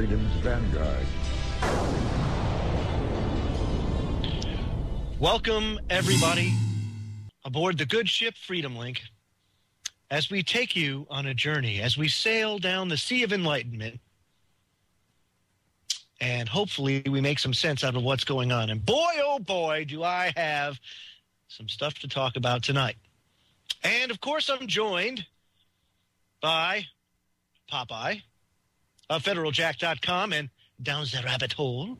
Freedom's Vanguard. Welcome, everybody, aboard the good ship Freedom Link as we take you on a journey, as we sail down the Sea of Enlightenment, and hopefully we make some sense out of what's going on. And boy, oh boy, do I have some stuff to talk about tonight. And, of course, I'm joined by Popeye of FederalJack.com and Down the Rabbit Hole.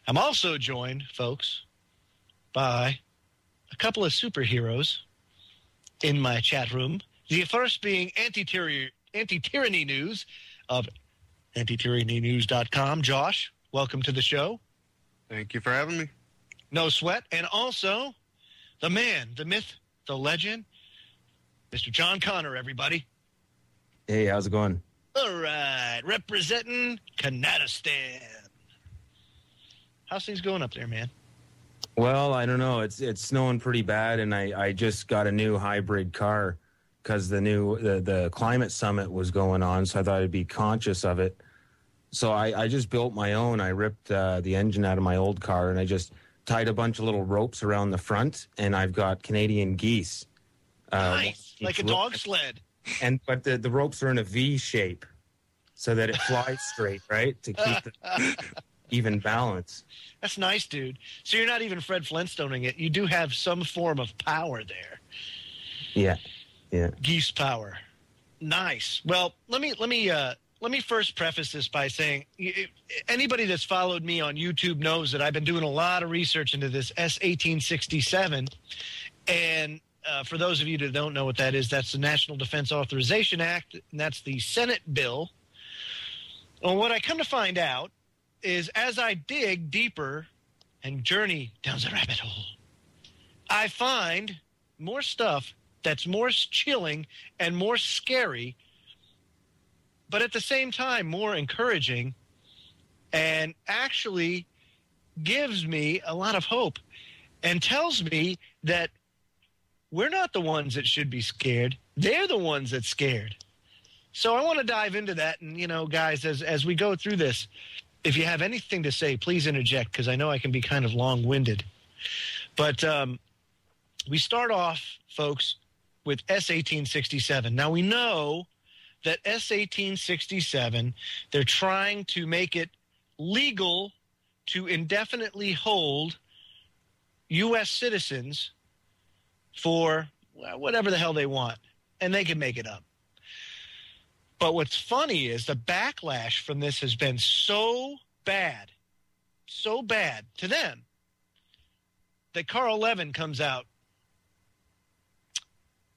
I'm also joined, folks, by a couple of superheroes in my chat room. The first being Anti-Tyranny News of antityrannynews.com. Josh, welcome to the show. Thank you for having me. No sweat. And also the man, the myth, the legend, Mr. John Connor, everybody. Hey, how's it going? All right. Representing Kanadistan. How's things going up there, man? Well, I don't know. It's snowing pretty bad, and I just got a new hybrid car because the climate summit was going on, so I thought I'd be conscious of it. So I just built my own. I ripped the engine out of my old car, and I just tied a bunch of little ropes around the front, and I've got Canadian geese. Nice, like a dog sled. But the ropes are in a V shape so that it flies straight, right, to keep the even balance. That's nice, dude. So you're not even Fred Flintstoning it. You do have some form of power there. Yeah. Geese power. Nice. Well, let me first preface this by saying anybody that's followed me on YouTube knows that I've been doing a lot of research into this S-1867. And for those of you that don't know what that is, that's the National Defense Authorization Act, and that's the Senate bill. Well, what I come to find out is as I dig deeper and journey down the rabbit hole, I find more stuff that's more chilling and more scary, but at the same time more encouraging and actually gives me a lot of hope and tells me that we're not the ones that should be scared. They're the ones that's scared. So I want to dive into that. And, guys, as we go through this, if you have anything to say, please interject, because I know I can be kind of long-winded. But we start off, folks, with S-1867. Now, we know that S-1867, they're trying to make it legal to indefinitely hold U.S. citizens for whatever the hell they want, and they can make it up. But what's funny is the backlash from this has been so bad to them that Carl Levin comes out,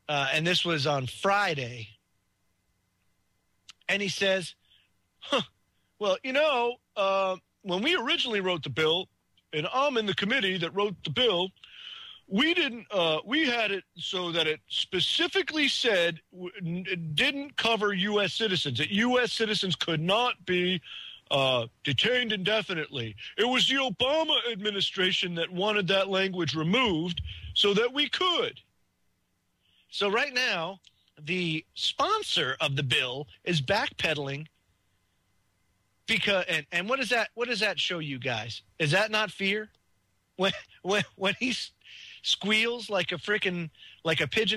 and this was on Friday, and he says, well, when we originally wrote the bill, and I'm in the committee that wrote the bill, we had it so that it specifically said it didn't cover U.S. citizens, that U.S. citizens could not be detained indefinitely. It was the Obama administration that wanted that language removed so that we could. So right now, the sponsor of the bill is backpedaling because, and what does that show you guys? Is that not fear? When he's squeals like a pigeon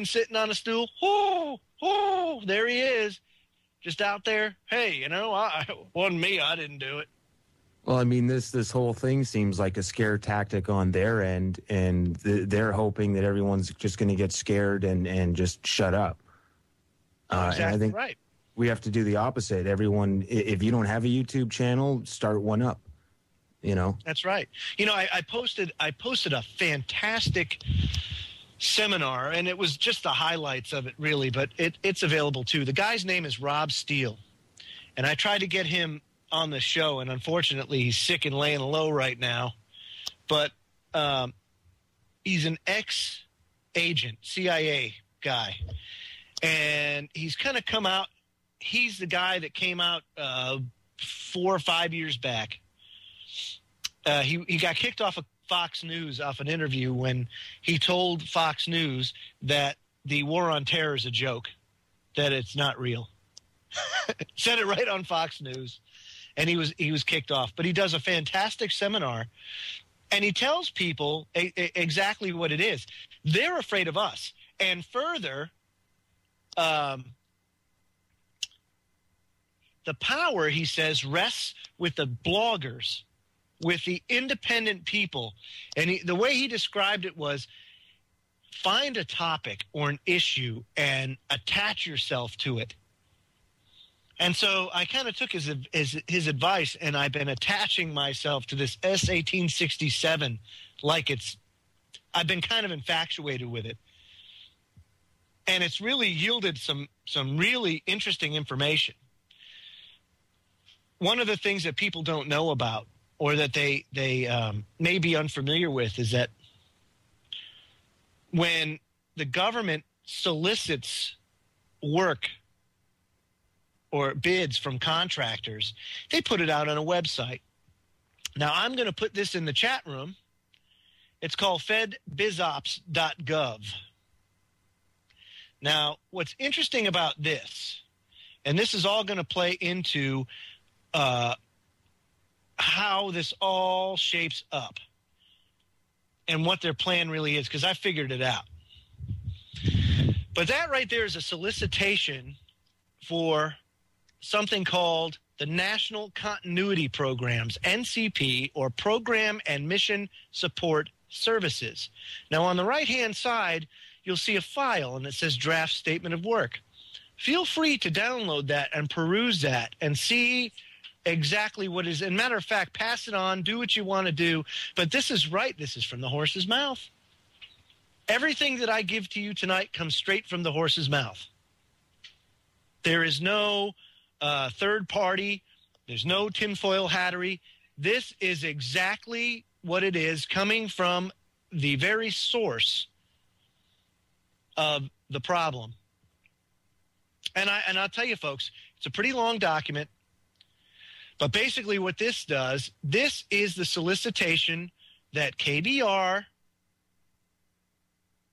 sitting on a stool. Oh, there he is, just out there. Hey, wasn't me. I didn't do it. Well, I mean, this whole thing seems like a scare tactic on their end, and they're hoping that everyone's just going to get scared and just shut up. Exactly, and I think right. We have to do the opposite. Everyone, if you don't have a YouTube channel, start one up. That's right. I posted a fantastic seminar, and it was just the highlights of it, really, but it's available too. The guy's name is Rob Steele, and I tried to get him on the show, and unfortunately he's sick and laying low right now. But he's an ex-agent, CIA guy, and he's kind of come out. He's the guy that came out 4 or 5 years back. He got kicked off of Fox News off an interview when he told Fox News that the war on terror is a joke, that it's not real. Said it right on Fox News. and he was kicked off. But he does a fantastic seminar, and he tells people exactly what it is. They're afraid of us. And further, the power, he says, rests with the bloggers, with the independent people. And the way he described it was, find a topic or an issue and attach yourself to it. And so I kind of took his advice, and I've been attaching myself to this S-1867 like I've been kind of infatuated with it. And it's really yielded some really interesting information. One of the things that people don't know about, or that they may be unfamiliar with, is that when the government solicits work or bids from contractors, they put it out on a website. Now, I'm going to put this in the chat room. It's called fedbizops.gov. Now, what's interesting about this, and this is all going to play into how this all shapes up and what their plan really is, because I figured it out. But that right there is a solicitation for something called the National Continuity Programs, NCP, or Program and Mission Support Services. Now, on the right-hand side, you'll see a file, and it says Draft Statement of Work. Feel free to download that and peruse that and see exactly what it is. And matter of fact, pass it on, do what you want to do. But this is right. This is from the horse's mouth. Everything that I give to you tonight comes straight from the horse's mouth. There is no third party. There's no tinfoil hattery. This is exactly what it is, coming from the very source of the problem. And I'll tell you, folks, it's a pretty long document. But basically what this does, this is the solicitation that KBR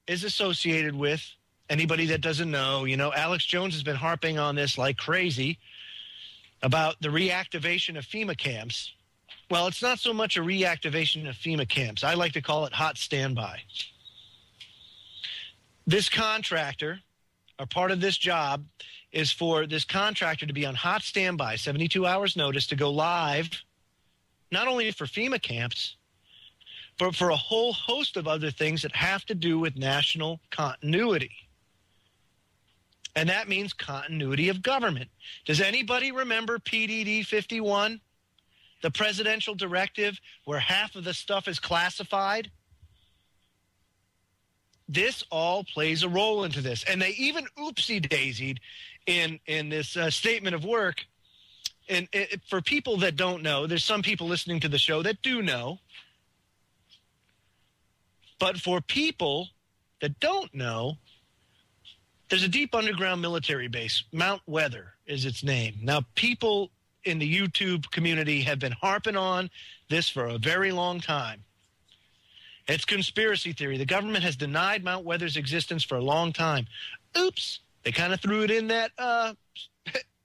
is associated with. Anybody that doesn't know, Alex Jones has been harping on this like crazy about the reactivation of FEMA camps. Well, it's not so much a reactivation of FEMA camps. I like to call it hot standby. This contractor, or part of this job, is for this contractor to be on hot standby, 72 hours notice, to go live, not only for FEMA camps, but for a whole host of other things that have to do with national continuity. And that means continuity of government. Does anybody remember PDD 51, the presidential directive where half of the stuff is classified? This all plays a role into this. And they even oopsie-daisied in this statement of work. And for people that don't know, there's some people listening to the show that do know. But for people that don't know, there's a deep underground military base. Mount Weather is its name. Now, people in the YouTube community have been harping on this for a very long time. It's conspiracy theory. The government has denied Mount Weather's existence for a long time. Oops. They kind of threw it in that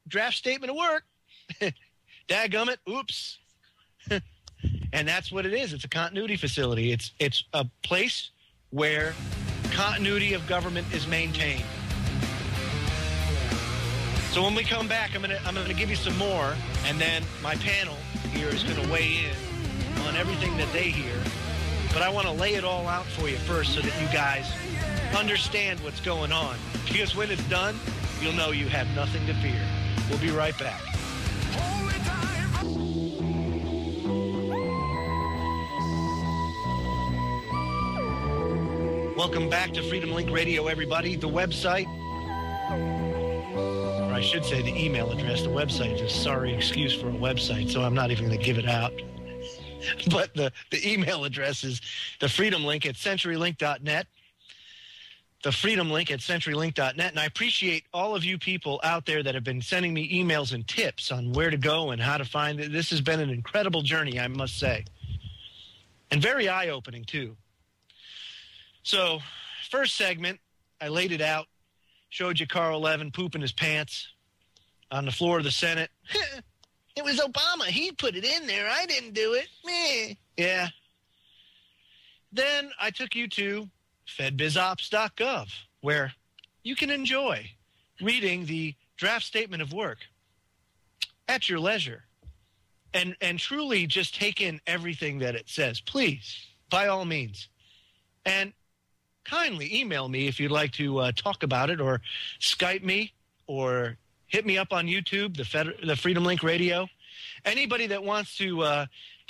draft statement of work. Dadgummit. Oops. And that's what it is. It's a continuity facility. It's a place where continuity of government is maintained. So when we come back, I'm gonna give you some more, and then my panel here is going to weigh in on everything that they hear. But I want to lay it all out for you first so that you guys understand what's going on. Because when it's done, you'll know you have nothing to fear. We'll be right back. Welcome back to Freedom Link Radio, everybody. The website, or I should say the email address. The website is a sorry excuse for a website, so I'm not even going to give it out. But the email address is the Freedom Link at CenturyLink.net. The Freedom Link at CenturyLink.net. And I appreciate all of you people out there that have been sending me emails and tips on where to go and how to find it. This has been an incredible journey, I must say. And very eye-opening, too. So, first segment, I laid it out, showed you Carl Levin pooping his pants on the floor of the Senate. It was Obama. He put it in there. I didn't do it. Meh. Yeah. Then I took you to fedbizops.gov, where you can enjoy reading the draft statement of work at your leisure and truly just take in everything that it says. Please, by all means. And kindly email me if you'd like to talk about it, or Skype me, or hit me up on YouTube, the Freedom Link Radio. Anybody that wants to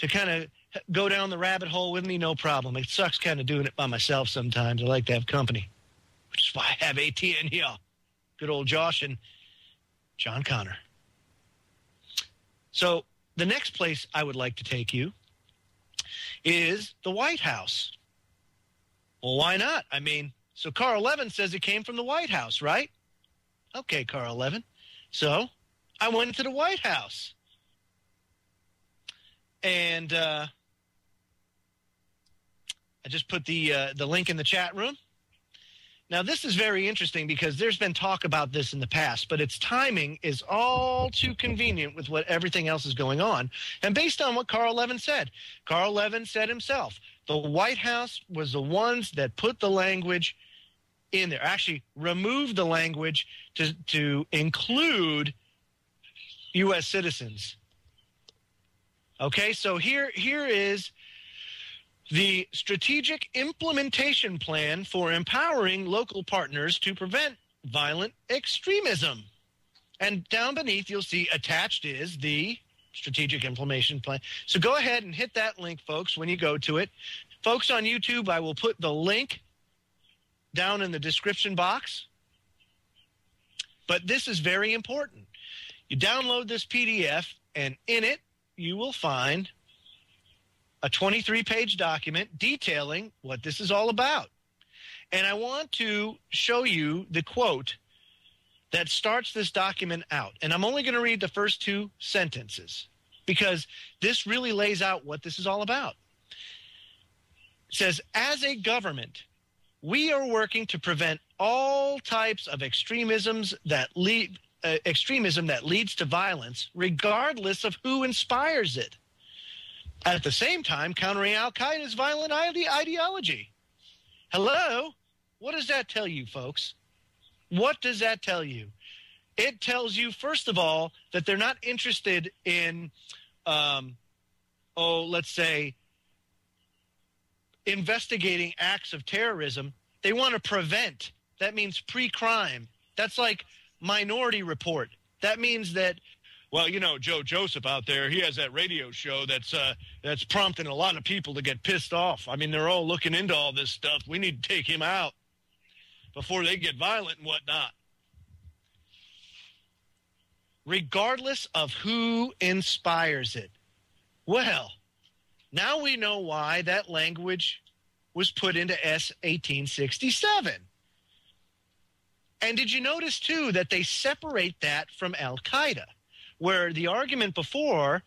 kind of go down the rabbit hole with me, no problem. It sucks kind of doing it by myself sometimes. I like to have company, which is why I have ATN here. Good old Josh and John Connor. So the next place I would like to take you is the White House. Well, why not? I mean, so Carl Levin says it came from the White House, right? Okay, Carl Levin. So I went to the White House. And I just put the link in the chat room. Now, this is very interesting because there's been talk about this in the past, but its timing is all too convenient with what everything else is going on. And based on what Carl Levin said himself, the White House was the ones that put the language in there, actually removed the language to include U.S. citizens. Okay, so here is the strategic implementation plan for empowering local partners to prevent violent extremism. And down beneath, you'll see attached is the strategic implementation plan. So go ahead and hit that link, folks, when you go to it. Folks on YouTube, I will put the link down in the description box. But this is very important. You download this PDF, and in it, you will find a 23-page document detailing what this is all about. And I want to show you the quote that starts this document out. And I'm only going to read the first two sentences because this really lays out what this is all about. It says, as a government, we are working to prevent all types of extremism that leads to violence, regardless of who inspires it. At the same time, countering al-Qaeda's violent ideology. Hello? What does that tell you, folks? What does that tell you? It tells you, first of all, that they're not interested in, let's say, investigating acts of terrorism. They want to prevent. That means pre-crime. That's like Minority Report. That means that, well, you know, Joe Joseph out there, he has that radio show that's prompting a lot of people to get pissed off. I mean, they're all looking into all this stuff. We need to take him out before they get violent and whatnot. Regardless of who inspires it. Well, now we know why that language was put into S 1867. And did you notice, too, that they separate that from al-Qaeda? Where the argument before,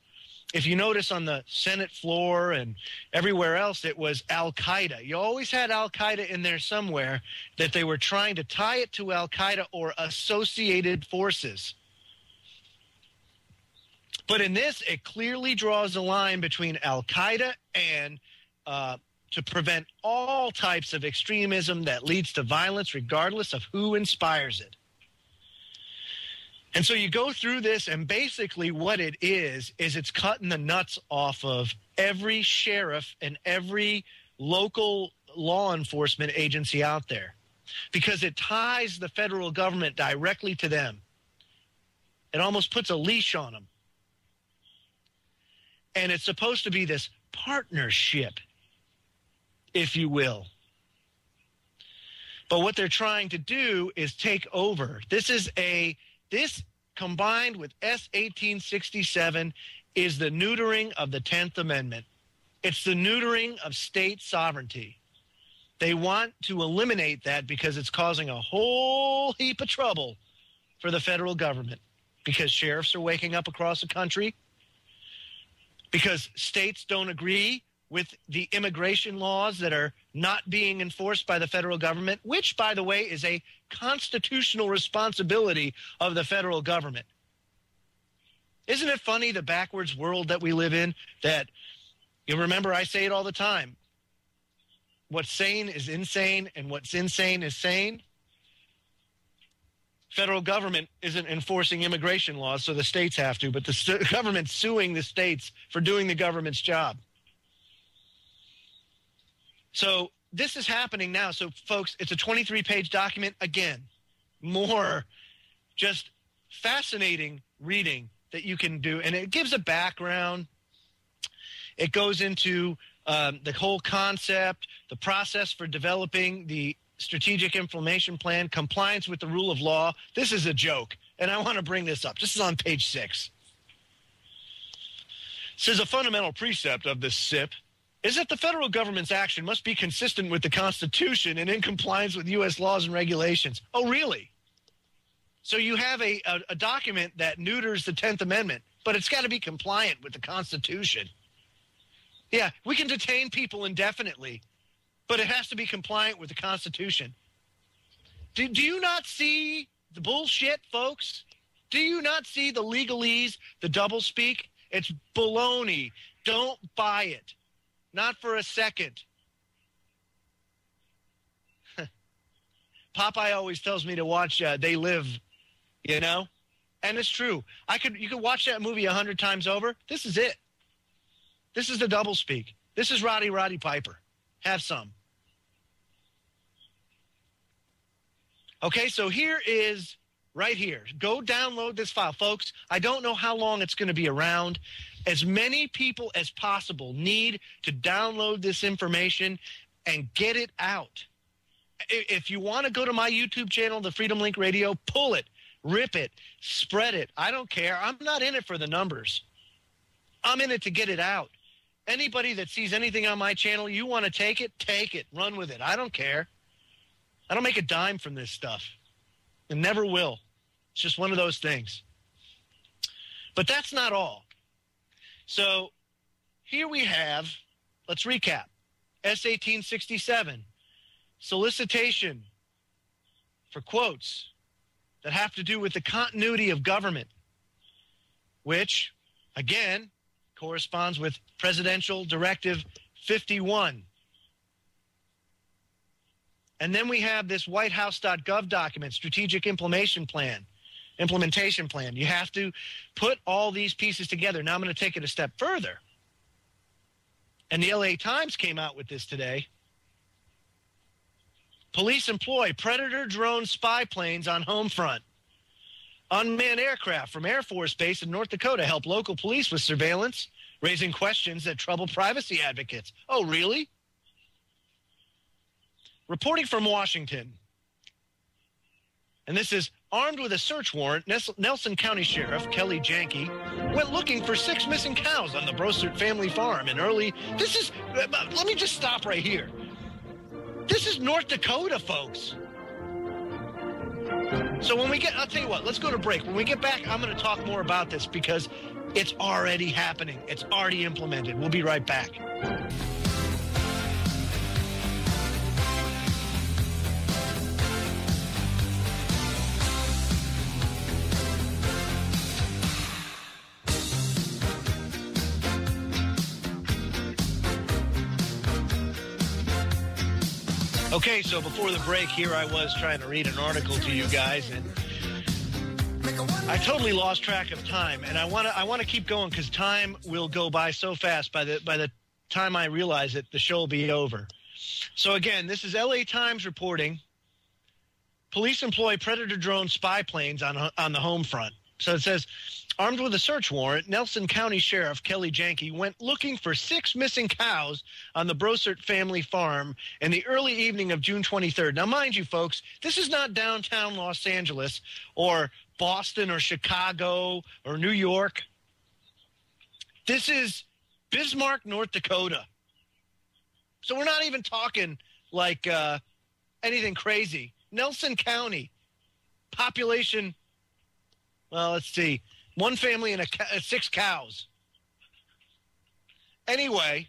if you notice on the Senate floor and everywhere else, it was al-Qaeda. You always had al-Qaeda in there somewhere, that they were trying to tie it to al-Qaeda or associated forces. But in this, it clearly draws a line between al-Qaeda and to prevent all types of extremism that leads to violence, regardless of who inspires it. And so you go through this, and basically what it is it's cutting the nuts off of every sheriff and every local law enforcement agency out there, because it ties the federal government directly to them. It almost puts a leash on them. And it's supposed to be this partnership, if you will. But what they're trying to do is take over. This combined with S 1867 is the neutering of the 10th Amendment. It's the neutering of state sovereignty. They want to eliminate that because it's causing a whole heap of trouble for the federal government, because sheriffs are waking up across the country, because states don't agree with the immigration laws that are not being enforced by the federal government, which, by the way, is a constitutional responsibility of the federal government. Isn't it funny, the backwards world that we live in, that you remember I say it all the time. What's sane is insane, and what's insane is sane. Federal government isn't enforcing immigration laws, so the states have to, but the government's suing the states for doing the government's job. So this is happening now. So, folks, it's a 23-page document. Again, more just fascinating reading that you can do. And it gives a background. It goes into the whole concept, the process for developing the strategic information plan, compliance with the rule of law. This is a joke, and I want to bring this up. This is on page 6. It says a fundamental precept of this SIP is that the federal government's action must be consistent with the Constitution and in compliance with U.S. laws and regulations. Oh, really? So you have a document that neuters the 10th Amendment, but it's got to be compliant with the Constitution. Yeah, we can detain people indefinitely, but it has to be compliant with the Constitution. Do you not see the bullshit, folks? Do you not see the legalese, the doublespeak? It's baloney. Don't buy it. Not for a second. Popeye always tells me to watch They Live, you know? And it's true. You could watch that movie 100 times over. This is it. This is the doublespeak. This is Roddy Piper. Have some. Okay, so here is right here. Go download this file. Folks, I don't know how long it's going to be around. As many people as possible need to download this information and get it out. If you want to go to my YouTube channel, the Freedom Link Radio, pull it, rip it, spread it. I don't care. I'm not in it for the numbers. I'm in it to get it out. Anybody that sees anything on my channel, you want to take it, run with it. I don't care. I don't make a dime from this stuff and never will. It's just one of those things. But that's not all. So here we have, let's recap, S-1867, solicitation for quotes that have to do with the continuity of government, which, again, corresponds with Presidential Directive 51. And then we have this whitehouse.gov document, Strategic Implementation Plan. You have to put all these pieces together. Now I'm going to take it a step further. And the LA Times came out with this today. Police employ Predator drone spy planes on home front. Unmanned aircraft from Air Force Base in North Dakota help local police with surveillance, raising questions that trouble privacy advocates. Oh, really? Reporting from Washington. And this is armed with a search warrant. Nelson County Sheriff Kelly Janke went looking for 6 missing cows on the Brossart family farm in early. Let me just stop right here. This is North Dakota, folks. So I'll tell you what, let's go to break. When we get back, I'm going to talk more about this because it's already happening. It's already implemented. We'll be right back. Okay, so before the break here, I was trying to read an article to you guys, and I totally lost track of time. And I want to keep going because time will go by so fast. By the time I realize it, the show will be over. So again, this is LA Times reporting. Police employ Predator drone spy planes on the home front. So it says, armed with a search warrant, Nelson County Sheriff Kelly Janke went looking for 6 missing cows on the Brossart family farm in the early evening of June 23rd. Now, mind you, folks, this is not downtown Los Angeles or Boston or Chicago or New York. This is Bismarck, North Dakota. So we're not even talking like anything crazy. Nelson County, population, well, let's see, 1 family and 6 cows. Anyway,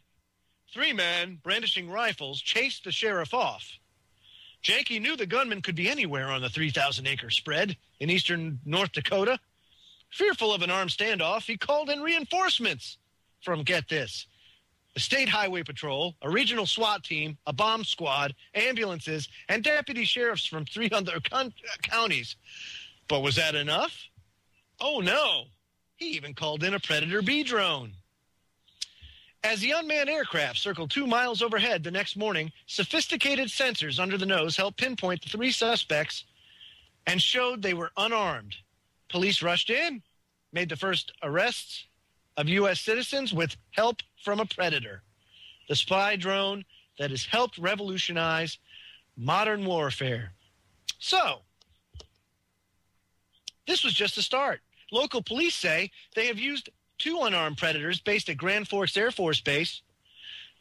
3 men brandishing rifles chased the sheriff off. Janke knew the gunman could be anywhere on the 3,000-acre spread in eastern North Dakota. Fearful of an armed standoff, he called in reinforcements from, get this, the State Highway Patrol, a regional SWAT team, a bomb squad, ambulances, and deputy sheriffs from 3 other counties. But was that enough? Oh, no. He even called in a Predator B drone. As the unmanned aircraft circled 2 miles overhead the next morning, sophisticated sensors under the nose helped pinpoint the 3 suspects and showed they were unarmed. Police rushed in, made the first arrests of U.S. citizens with help from a Predator, the spy drone that has helped revolutionize modern warfare. So, this was just a start. Local police say they have used 2 unarmed Predators based at Grand Forks Air Force Base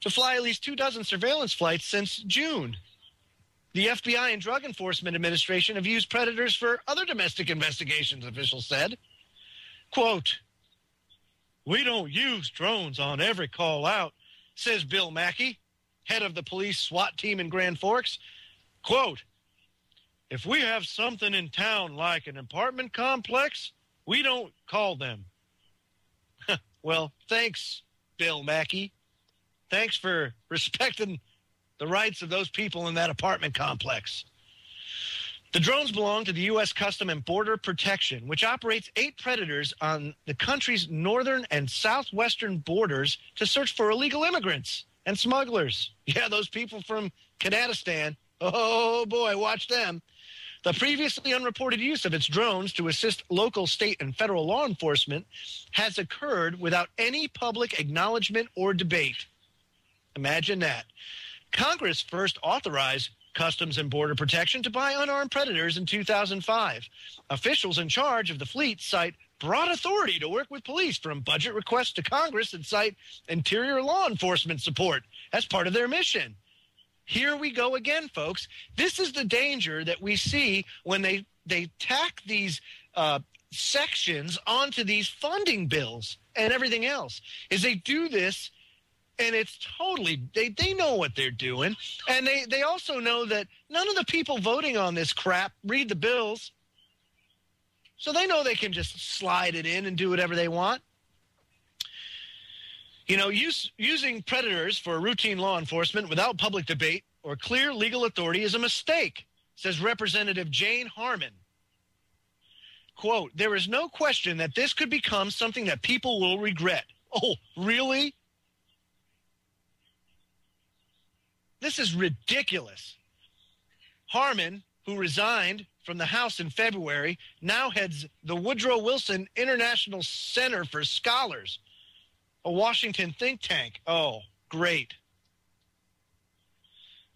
to fly at least 2 dozen surveillance flights since June. The FBI and Drug Enforcement Administration have used Predators for other domestic investigations, officials said. Quote, "We don't use drones on every call out," says Bill Mackey, head of the police SWAT team in Grand Forks. Quote, "If we have something in town like an apartment complex, we don't call them." Well, thanks, Bill Mackey. Thanks for respecting the rights of those people in that apartment complex. The drones belong to the U.S. Custom and Border Protection, which operates 8 Predators on the country's northern and southwestern borders to search for illegal immigrants and smugglers. Yeah, those people from Kanadistan. Oh, boy, watch them. The previously unreported use of its drones to assist local, state, and federal law enforcement has occurred without any public acknowledgement or debate. Imagine that. Congress first authorized Customs and Border Protection to buy unarmed Predators in 2005. Officials in charge of the fleet cite broad authority to work with police, from budget requests to Congress, and cite interior law enforcement support as part of their mission. Here we go again, folks. This is the danger that we see when they tack these sections onto these funding bills and everything else, is they do this. And it's totally, they know what they're doing. And they also know that none of the people voting on this crap read the bills. So they know they can just slide it in and do whatever they want. You know, using Predators for routine law enforcement without public debate or clear legal authority is a mistake, says Representative Jane Harmon. Quote, "There is no question that this could become something that people will regret." Oh, really? This is ridiculous. Harmon, who resigned from the House in February, now heads the Woodrow Wilson International Center for Scholars, a Washington think tank. Oh, great.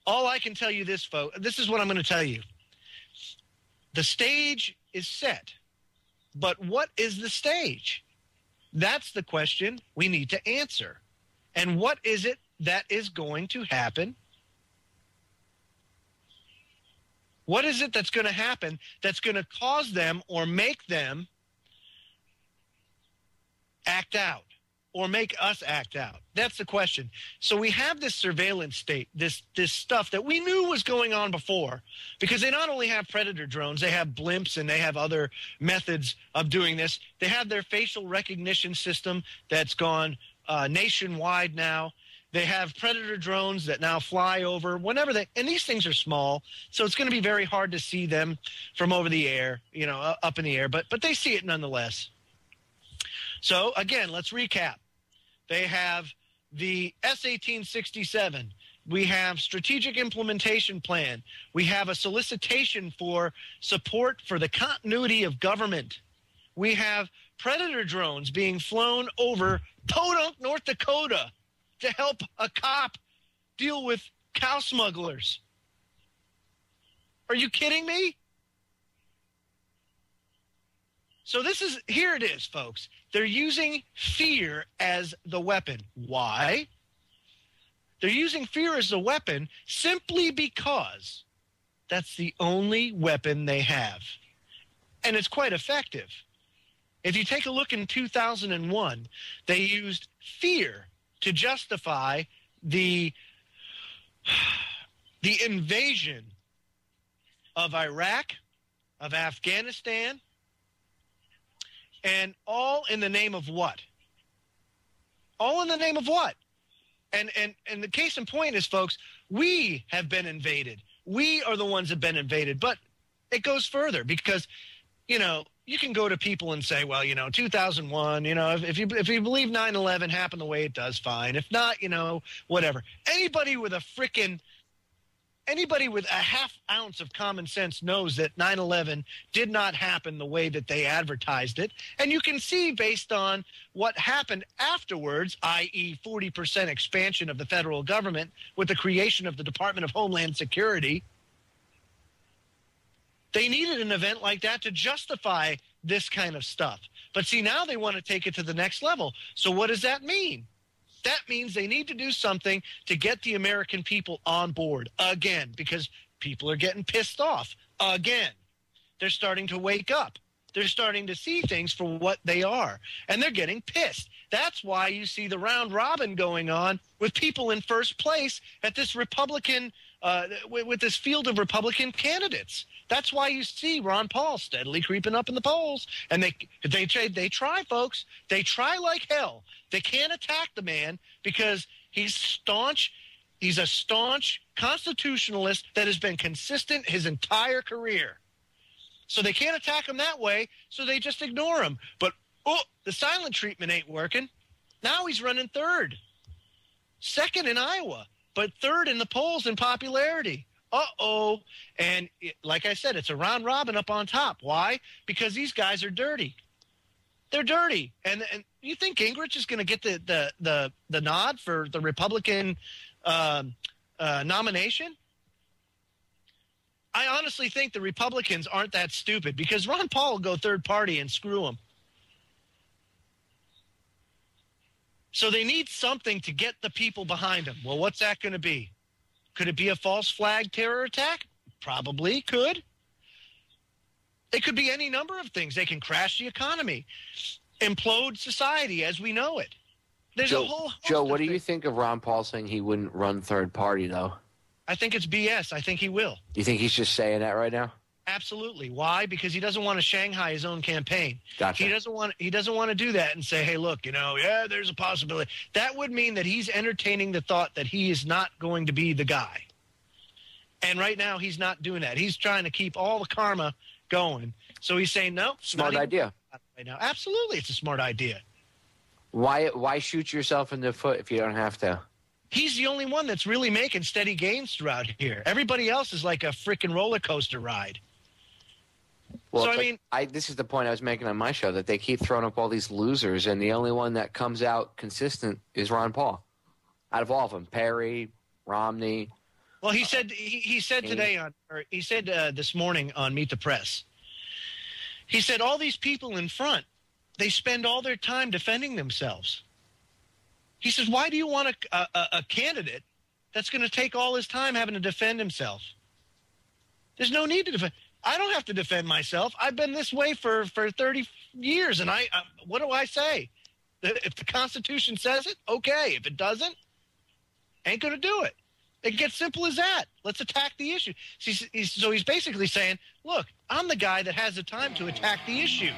All I can tell you this, folks, this is what I'm going to tell you. The stage is set, but what is the stage? That's the question we need to answer. And what is it that is going to happen? What is it that's going to happen that's going to cause them or make them act out or make us act out? That's the question. So we have this surveillance state, this stuff that we knew was going on before, because they not only have Predator drones, they have blimps and they have other methods of doing this. They have their facial recognition system that's gone nationwide now. They have Predator drones that now fly over whenever and these things are small, so it's going to be very hard to see them from over the air, you know, up in the air, but they see it nonetheless. So again, let's recap. They have the S-1867. We have strategic implementation plan. We have a solicitation for support for the continuity of government. We have Predator drones being flown over Podunk, North Dakota, to help a cop deal with cow smugglers. Are you kidding me? So here it is, folks. They're using fear as the weapon. Why? They're using fear as the weapon simply because that's the only weapon they have. And it's quite effective. If you take a look in 2001, they used fear to justify the invasion of Iraq, of Afghanistan, And all in the name of what? All in the name of what? And the case in point is, folks, we have been invaded. We are the ones that have been invaded. But it goes further because, you know, you can go to people and say, well, you know, 2001, you know, if you believe 9/11 happened the way it does, fine. If not, you know, whatever. Anybody with a half ounce of common sense knows that 9/11 did not happen the way that they advertised it. And you can see based on what happened afterwards, i.e. 40% expansion of the federal government with the creation of the Department of Homeland Security. They needed an event like that to justify this kind of stuff. But see, now they want to take it to the next level. So what does that mean? That means they need to do something to get the American people on board again, because people are getting pissed off again. They're starting to wake up. They're starting to see things for what they are, and they're getting pissed. That's why you see the round robin going on with people in first place at this Republican, with this field of Republican candidates. That's why you see Ron Paul steadily creeping up in the polls. And they try, folks. They try like hell. They can't attack the man because he's staunch. He's a staunch constitutionalist that has been consistent his entire career. So they can't attack him that way, so they just ignore him. But, the silent treatment ain't working. Now he's running third. Second in Iowa, but third in the polls in popularity. Uh-oh. And like I said, it's a round robin up on top. Why? Because these guys are dirty. They're dirty. And you think Gingrich is going to get the nod for the Republican nomination? I honestly think the Republicans aren't that stupid because Ron Paul will go third party and screw them. So they need something to get the people behind them. Well, what's that going to be? Could it be a false flag terror attack? Probably could. It could be any number of things. They can crash the economy, implode society as we know it. There's a whole host Joe, what of do you think of Ron Paul saying he wouldn't run third party, though? I think it's BS. I think he will. You think he's just saying that right now? Absolutely. Why? Because he doesn't want to Shanghai his own campaign. Gotcha. He doesn't want to do that and say, hey, look, yeah, there's a possibility. That would mean that he's entertaining the thought that he is not going to be the guy. And right now he's not doing that. He's trying to keep all the karma going. So he's saying, no. Smart idea. Right now. Absolutely, it's a smart idea. Why shoot yourself in the foot if you don't have to? He's the only one that's really making steady gains throughout here. Everybody else is like a freaking roller coaster ride. Well, so, this is the point I was making on my show, that they keep throwing up all these losers, and the only one that comes out consistent is Ron Paul. Out of all of them, Perry, Romney. Well, he said today he said this morning on Meet the Press. He said all these people in front, they spend all their time defending themselves. He says, why do you want a candidate that's going to take all his time having to defend himself? There's no need to defend. I don't have to defend myself. I've been this way for 30 years, and what do I say? If the Constitution says it, okay. If it doesn't, ain't going to do it. It gets simple as that. Let's attack the issue. So he's basically saying, look, I'm the guy that has the time to attack the issues.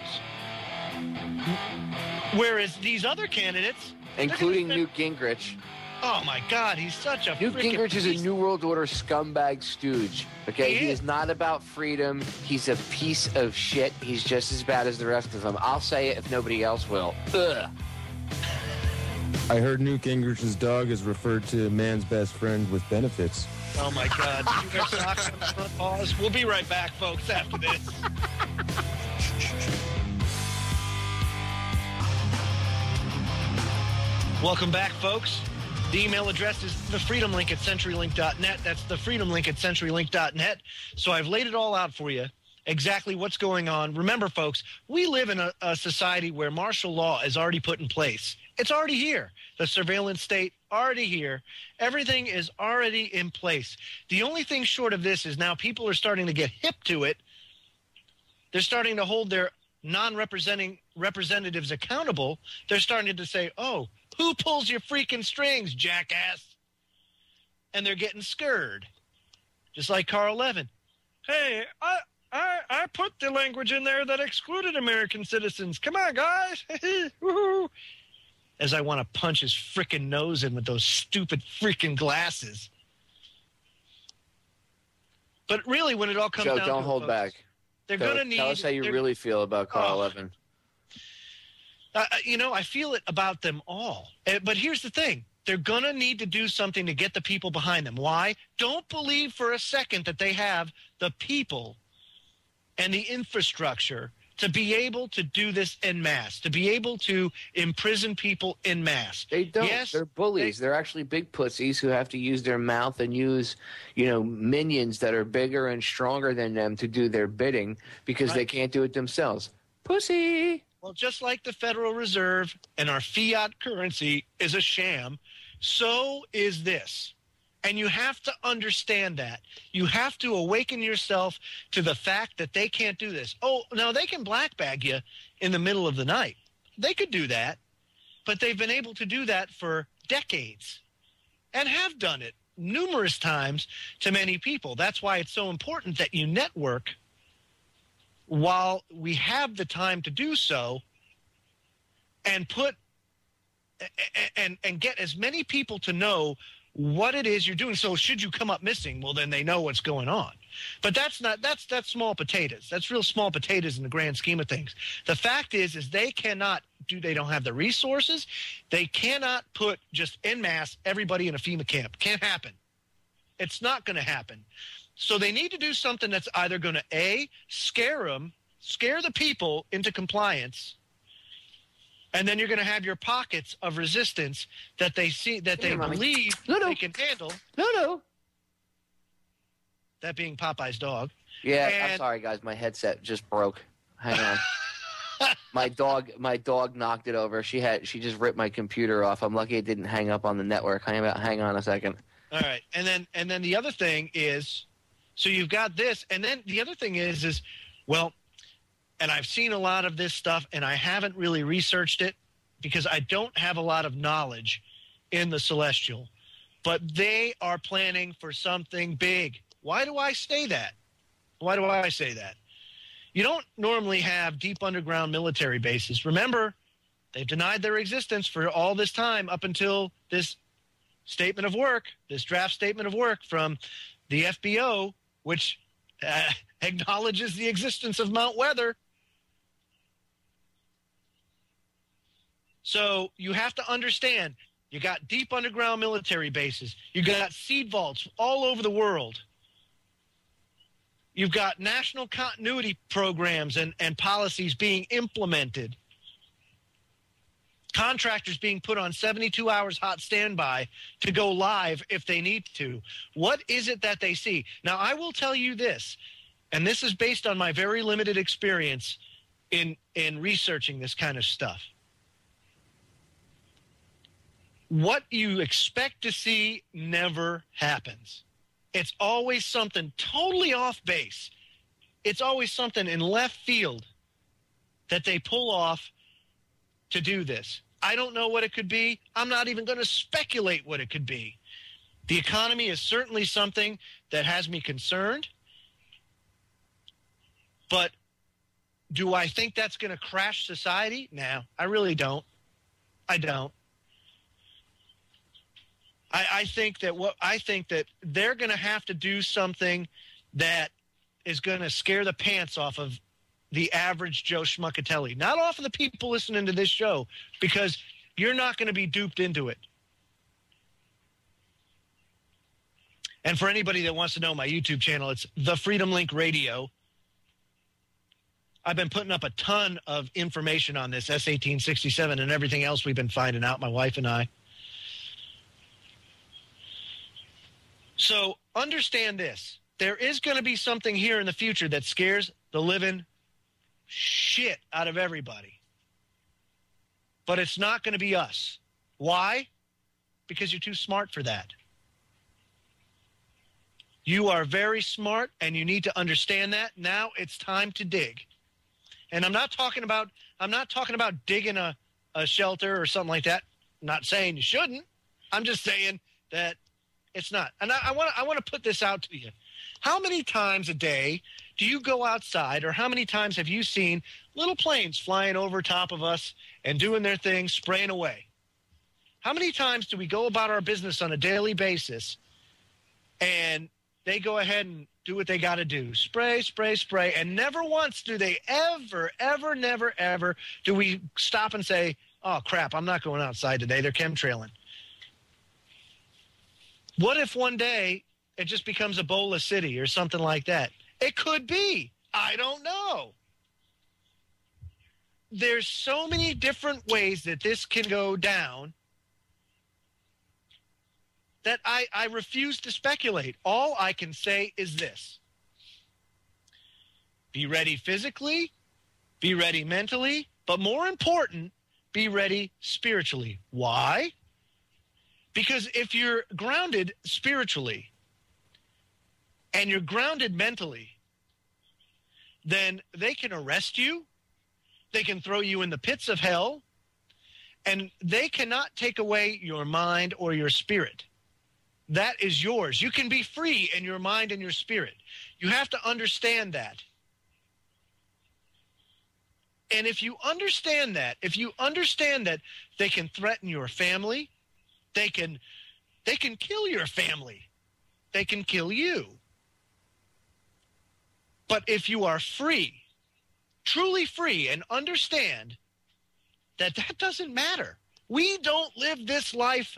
Whereas these other candidates... Including Newt Gingrich. Oh, my God. He's such a Newt Gingrich is a New World Order scumbag stooge. Okay? He is not about freedom. He's a piece of shit. He's just as bad as the rest of them. I'll say it if nobody else will. Ugh. I heard Newt Gingrich's dog is referred to man's best friend with benefits. Oh, my God. Did you wear socks on the front paws? We'll be right back, folks, after this. Welcome back, folks. The email address is thefreedomlink@centurylink.net. That's thefreedomlink@centurylink.net. So I've laid it all out for you, exactly what's going on. Remember, folks, we live in a society where martial law is already put in place. It's already here. The surveillance state, already here. Everything is already in place. The only thing short of this is now people are starting to get hip to it. They're starting to hold their non-representing representatives accountable. They're starting to say, oh, who pulls your freaking strings, jackass? And they're getting scared. Just like Carl Levin. Hey, I put the language in there that excluded American citizens. Come on, guys. Woohoo. As I want to punch his freaking nose in with those stupid freaking glasses. But really, when it all comes Joe, down to don't hold back. They're going to need... Tell us how you really feel about Carl Levin. I feel it about them all. But here's the thing. They're going to need to do something to get the people behind them. Why? Don't believe for a second that they have the people and the infrastructure to be able to do this en masse, to be able to imprison people en masse. They don't. Yes, they're bullies. They're actually big pussies who have to use their mouth and use, minions that are bigger and stronger than them to do their bidding because they can't do it themselves. Pussy. Well, just like the Federal Reserve and our fiat currency is a sham, so is this. And you have to understand that. You have to awaken yourself to the fact that they can't do this. Oh, now they can black bag you in the middle of the night. They could do that, but they've been able to do that for decades and have done it numerous times to many people. That's why it's so important that you network while we have the time to do so and put and get as many people to know what it is you're doing. So should you come up missing, well, then they know what's going on. But that's small potatoes. That's real small potatoes in the grand scheme of things. The fact is they don't have the resources. They cannot put just en masse everybody in a FEMA camp. Can't happen. It's not going to happen. So they need to do something that's either going to, scare the people into compliance, and then you're going to have your pockets of resistance that they believe they can handle. No. That being Popeye's dog. Yeah, I'm sorry, guys. My headset just broke. Hang on. My dog knocked it over. She just ripped my computer off. I'm lucky it didn't hang up on the network. Hang on a second. All right, and then the other thing is, so you've got this, and then the other thing is well. And I've seen a lot of this stuff, and I haven't really researched it because I don't have a lot of knowledge in the Celestial. But they are planning for something big. Why do I say that? You don't normally have deep underground military bases. Remember, they've denied their existence for all this time up until this statement of work, this draft statement of work from the FBO, which acknowledges the existence of Mount Weather. So you have to understand, you got deep underground military bases. You got seed vaults all over the world. You've got national continuity programs and policies being implemented. Contractors being put on 72 hours hot standby to go live if they need to. What is it that they see? Now, I will tell you this, and this is based on my very limited experience in researching this kind of stuff. What you expect to see never happens. It's always something totally off base. It's always something in left field that they pull off to do this. I don't know what it could be. I'm not even going to speculate what it could be. The economy is certainly something that has me concerned. But do I think that's going to crash society? No, I really don't. I don't. I think that they're going to have to do something that is going to scare the pants off of the average Joe Schmuckatelli, not off of the people listening to this show, because you're not going to be duped into it. And for anybody that wants to know my YouTube channel, it's The Freedom Link Radio. I've been putting up a ton of information on this S-1867 and everything else we've been finding out, my wife and I. So understand this. There is going to be something here in the future that scares the living shit out of everybody. But it's not going to be us. Why? Because you're too smart for that. You are very smart, and you need to understand that. Now it's time to dig. And I'm not talking about digging a shelter or something like that. I'm not saying you shouldn't. I'm just saying that it's not. And I want to put this out to you. How many times a day do you go outside, or how many times have you seen little planes flying over top of us and doing their thing, spraying away? How many times do we go about our business on a daily basis and they go ahead and do what they got to do? Spray, spray, spray. And never once do they ever do we stop and say, oh, crap, I'm not going outside today. They're chemtrailing. What if one day it just becomes Ebola City or something like that? It could be. I don't know. There's so many different ways that this can go down that I refuse to speculate. All I can say is this. Be ready physically, be ready mentally, but more important, be ready spiritually. Why? Because if you're grounded spiritually and you're grounded mentally, then they can arrest you, they can throw you in the pits of hell, and they cannot take away your mind or your spirit. That is yours. You can be free in your mind and your spirit. You have to understand that. And if you understand that they can threaten your family, they can kill your family, they can kill you. But if you are free, truly free, and understand that doesn't matter. We don't live this life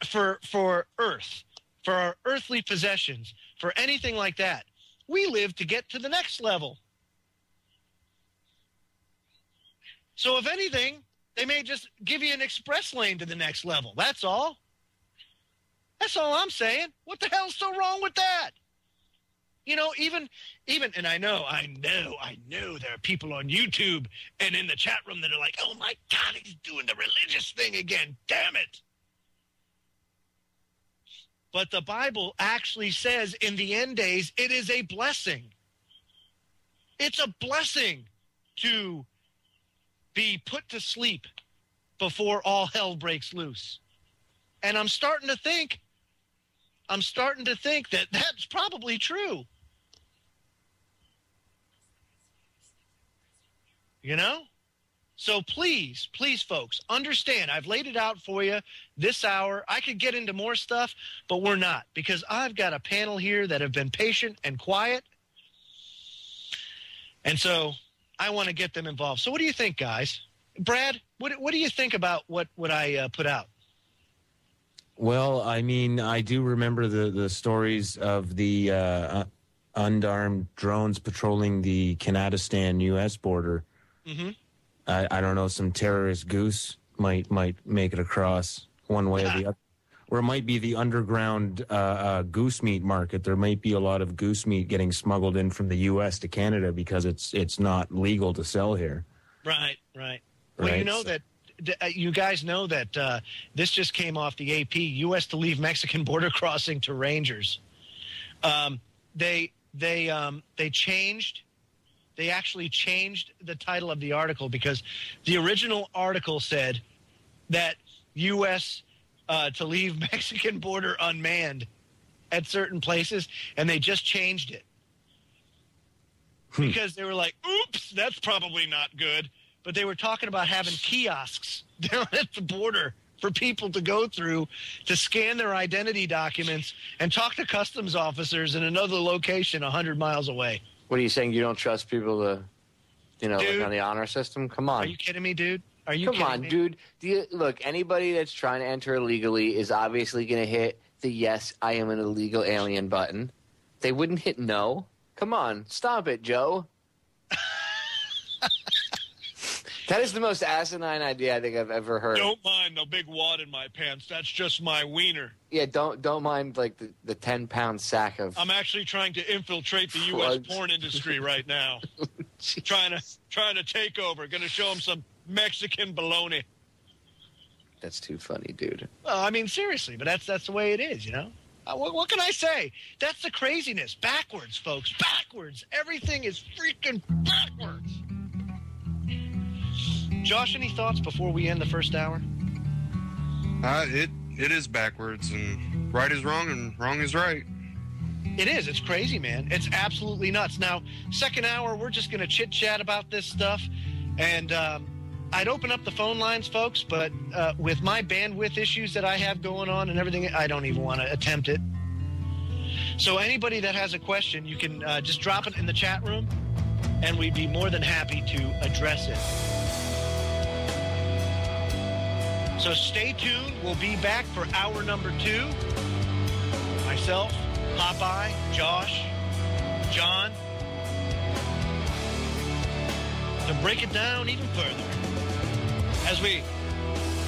for earth, for our earthly possessions, for anything like that. We live to get to the next level. So if anything, they may just give you an express lane to the next level. That's all. That's all I'm saying. What the hell's so wrong with that? You know, even, and I know there are people on YouTube and in the chat room that are like, oh my God, he's doing the religious thing again. Damn it. But the Bible actually says in the end days, it is a blessing. It's a blessing to be put to sleep before all hell breaks loose. And I'm starting to think that that's probably true. You know? So please, folks, understand. I've laid it out for you this hour. I could get into more stuff, but we're not, because I've got a panel here that have been patient and quiet. And so I want to get them involved. So what do you think, guys? Brad, what do you think about what I put out? Well, I mean, I do remember the stories of the unarmed drones patrolling the Canadistan-U.S. border. Mm-hmm. I don't know, some terrorist goose might make it across one way or the other. Or it might be the underground goose meat market. There might be a lot of goose meat getting smuggled in from the U.S. to Canada because it's not legal to sell here. Right. Well, you know that you guys know that this just came off the AP. U.S. to leave Mexican border crossing to Rangers. They actually changed the title of the article, because the original article said that U.S. To leave Mexican border unmanned at certain places, and they just changed it because they were like, oops, that's probably not good. But they were talking about having kiosks down at the border for people to go through to scan their identity documents and talk to customs officers in another location 100 miles away. What are you saying? You don't trust people to, look on the honor system? Come on. Are you kidding me, dude? Are you Come kidding on, me? dude. Look, anybody that's trying to enter illegally is obviously going to hit the yes, I am an illegal alien button. They wouldn't hit no. Come on. Stop it, Joe. That is the most asinine idea I think I've ever heard. Don't mind the big wad in my pants. That's just my wiener. Yeah, don't mind like the 10-pound sack of. I'm actually trying to infiltrate the U.S. porn industry right now. trying to take over. Going to show them some Mexican baloney. That's too funny, dude. Well, I mean, seriously, but that's the way it is, you know? What can I say? That's the craziness. Backwards, folks. Backwards. Everything is freaking backwards. Josh, any thoughts before we end the first hour? It is backwards, and right is wrong, and wrong is right. It is. It's crazy, man. It's absolutely nuts. Now, second hour, we're just going to chit-chat about this stuff. And I'd open up the phone lines, folks, but with my bandwidth issues that I have going on and everything, I don't even want to attempt it. So anybody that has a question, you can just drop it in the chat room, and we'd be more than happy to address it. So stay tuned. We'll be back for hour number 2. Myself, Popeye, Josh, John, to break it down even further as we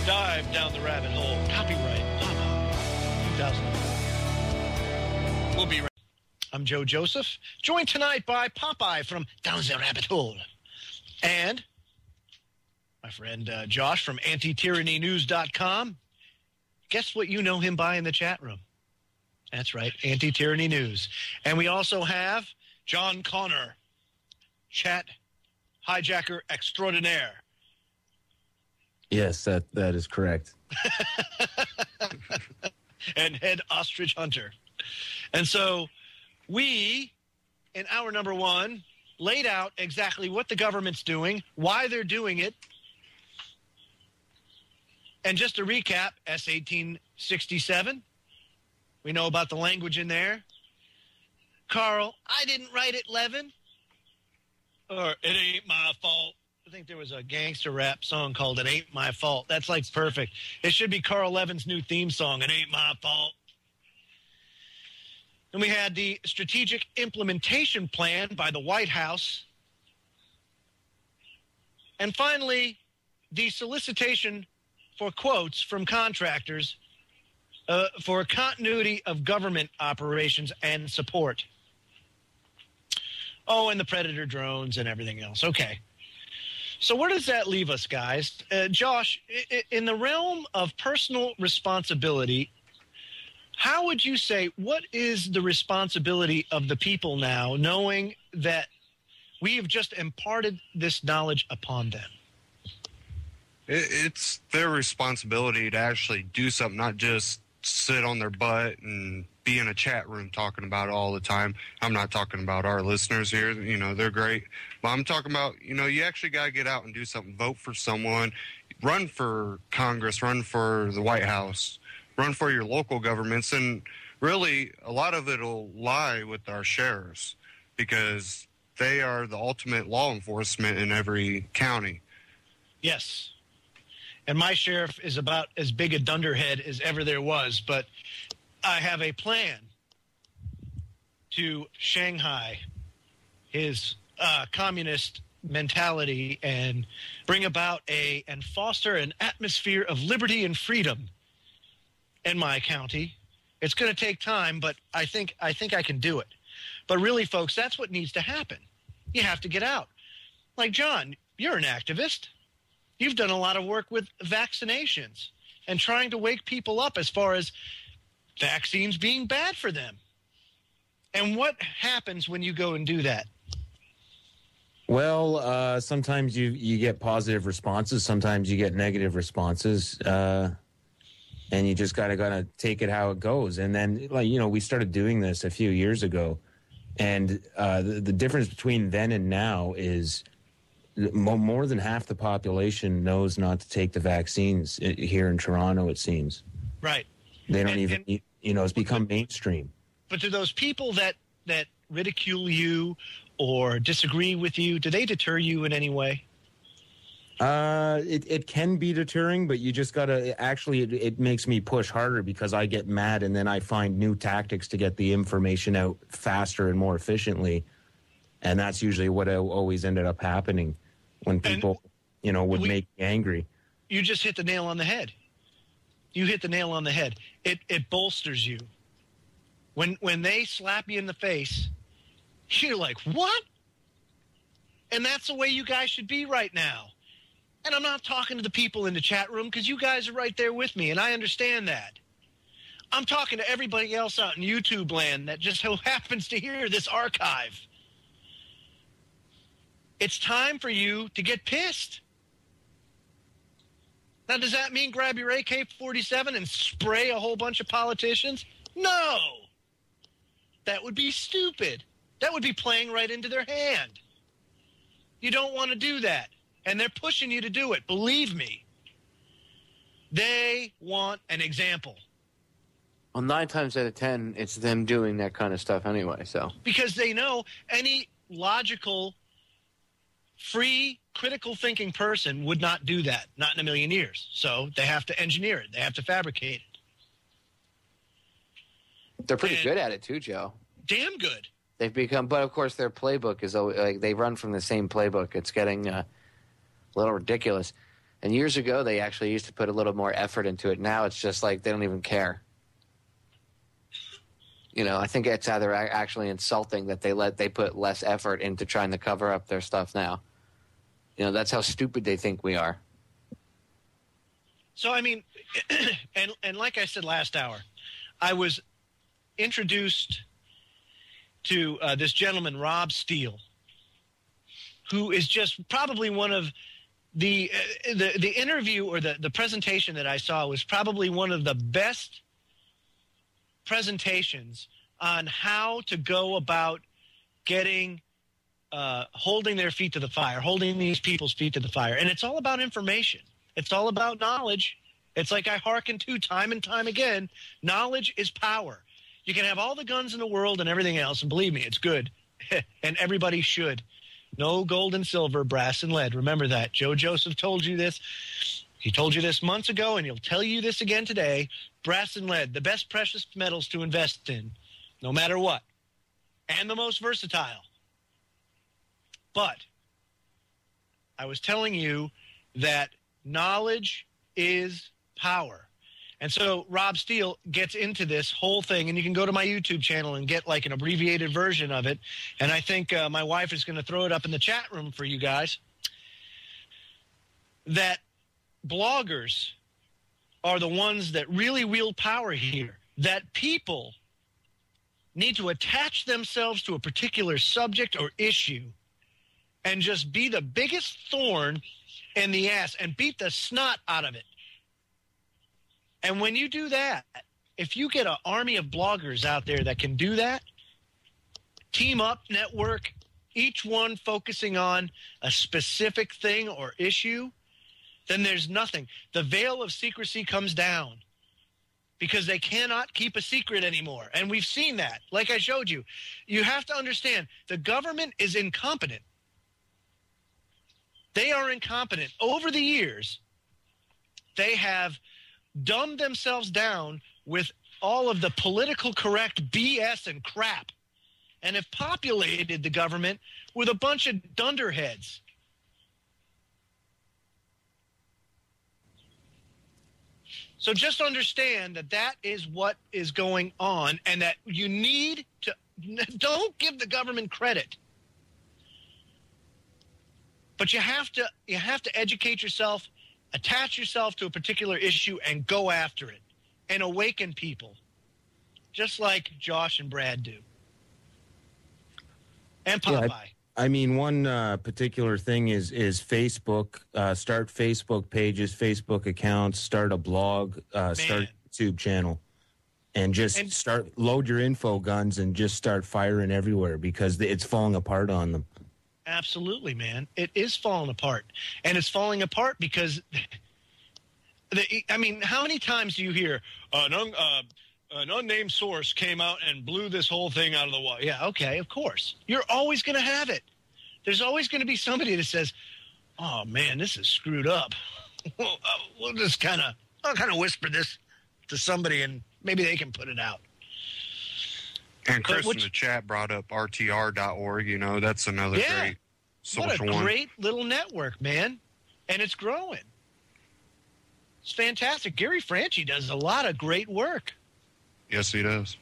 dive down the rabbit hole. Copyright Popeye 2000. We'll be right. I'm Joe Joseph, joined tonight by Popeye from Down the Rabbit Hole, and my friend Josh from antityrannynews.com. Guess what you know him by in the chat room? That's right, Anti-Tyranny News. And we also have John Connor, chat hijacker extraordinaire. Yes, that is correct. And head ostrich hunter. And so we, in hour number 1, laid out exactly what the government's doing, why they're doing it. And just to recap, S-1867. We know about the language in there. Carl, I didn't write it, Levin. Or, it ain't my fault. I think there was a gangster rap song called It Ain't My Fault. That's like perfect. It should be Carl Levin's new theme song, It Ain't My Fault. And we had the strategic implementation plan by the White House. And finally, the solicitation for quotes from contractors for continuity of government operations and support. Oh, and the Predator drones and everything else. Okay. So where does that leave us, guys? Josh, in the realm of personal responsibility, how would you say, what is the responsibility of the people now, knowing that we have just imparted this knowledge upon them? It's their responsibility to actually do something, not just sit on their butt and be in a chat room talking about it all the time. I'm not talking about our listeners here. You know, they're great. But I'm talking about, you know, you actually got to get out and do something. Vote for someone. Run for Congress. Run for the White House. Run for your local governments. And really, a lot of it will lie with our sheriffs because they are the ultimate law enforcement in every county. Yes. And my sheriff is about as big a dunderhead as ever there was, but I have a plan to Shanghai his communist mentality and bring about and foster an atmosphere of liberty and freedom in my county. It's going to take time, but I think I can do it. But really, folks, that's what needs to happen. You have to get out. Like, John, you're an activist. You've done a lot of work with vaccinations and trying to wake people up as far as vaccines being bad for them. And what happens when you go and do that? Well, sometimes you get positive responses. Sometimes you get negative responses. And you just gotta take it how it goes. And then, like, you know, we started doing this a few years ago. And the difference between then and now is more than half the population knows not to take the vaccines here in Toronto, it seems. Right. They don't it's become mainstream. But to those people that ridicule you or disagree with you, do they deter you in any way? It can be deterring, but you just gotta, actually, it makes me push harder because I get mad and then I find new tactics to get the information out faster and more efficiently. And that's usually what always ended up happening when people, would make me angry. You just hit the nail on the head. You hit the nail on the head. It bolsters you. When they slap you in the face, you're like, what? And that's the way you guys should be right now. And I'm not talking to the people in the chat room because you guys are right there with me, and I understand that. I'm talking to everybody else out in YouTube land that just so happens to hear this archive. It's time for you to get pissed. Now, does that mean grab your AK-47 and spray a whole bunch of politicians? No. That would be stupid. That would be playing right into their hand. You don't want to do that. And they're pushing you to do it. Believe me. They want an example. Well, 9 times out of 10, it's them doing that kind of stuff anyway. So Because they know any logical, free, critical thinking person would not do that. Not in a million years. So they have to engineer it. They have to fabricate it. they're pretty good at it too, Joe. Damn good. They've become, but of course their playbook is always, like, they run from the same playbook. It's getting a little ridiculous. And years ago, they actually used to put a little more effort into it. Now it's just like they don't even care. You know, I think it's either actually insulting that they put less effort into trying to cover up their stuff now. You know, that's how stupid they think we are. So, I mean, and like I said last hour, I was introduced to this gentleman, Rob Steele, who is just probably one of the interview or the presentation that I saw was probably one of the best presentations on how to go about getting holding their feet to the fire, holding these people's feet to the fire. And it's all about information. It's all about knowledge. It's like I hearken to time and time again. Knowledge is power. You can have all the guns in the world and everything else, and believe me, it's good. And everybody should. No gold and silver, brass and lead. Remember that. Joe Joseph told you this. He told you this months ago, and he'll tell you this again today. Brass and lead, the best precious metals to invest in, no matter what. And the most versatile. But I was telling you that knowledge is power. And so Rob Steele gets into this whole thing, and you can go to my YouTube channel and get like an abbreviated version of it. And I think my wife is going to throw it up in the chat room for you guys. That bloggers are the ones that really wield power here. That people need to attach themselves to a particular subject or issue and just be the biggest thorn in the ass and beat the snot out of it. And when you do that, if you get an army of bloggers out there that can do that, team up, network, each one focusing on a specific thing or issue, then there's nothing. The veil of secrecy comes down because they cannot keep a secret anymore. And we've seen that. Like I showed you, you have to understand the government is incompetent. They are incompetent. Over the years, they have dumbed themselves down with all of the political correct BS and crap and have populated the government with a bunch of dunderheads. So just understand that that is what is going on and that you need to – don't give the government credit. But you have to educate yourself, attach yourself to a particular issue, and go after it and awaken people, just like Josh and Brad do. And Popeye. Yeah, I mean, one particular thing is Facebook. Start Facebook pages, Facebook accounts, start a blog, start a YouTube channel, and just load your info guns and just start firing everywhere because it's falling apart on them. Absolutely, man. It is falling apart. And it's falling apart because, I mean, how many times do you hear an unnamed source came out and blew this whole thing out of the water? Yeah, okay, of course. You're always going to have it. There's always going to be somebody that says, oh, man, this is screwed up. We'll just I'll kind of whisper this to somebody and maybe they can put it out. And Chris in the chat brought up RTR.org. You know, that's another great social one. What a great little network, man. And it's growing. It's fantastic. Gary Franchi does a lot of great work. Yes, he does.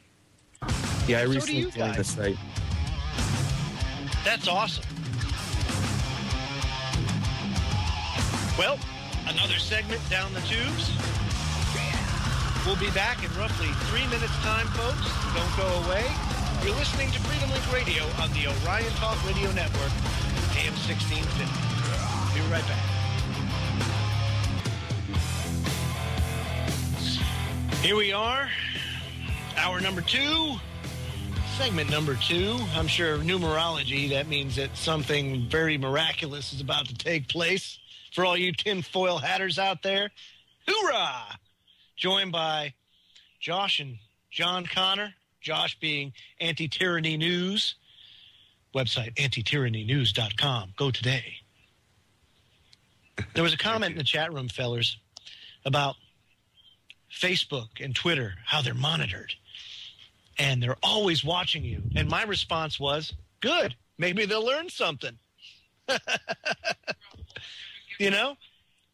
Yeah, I So recently joined the site. That's awesome. Well, another segment down the tubes. We'll be back in roughly 3 minutes' time, folks. Don't go away. You're listening to Freedom Link Radio on the Orion Talk Radio Network, AM 1650. Be right back. Here we are, hour number 2, Segment number 2. I'm sure numerology, that means that something very miraculous is about to take place. For all you tinfoil hatters out there, hoorah! Joined by Josh and John Connor. Josh being Anti-Tyranny News. Website, antityrannynews.com. Go today. There was a comment in the chat room, fellers, about Facebook and Twitter, how they're monitored. And they're always watching you. And my response was, good. Maybe they'll learn something. You know?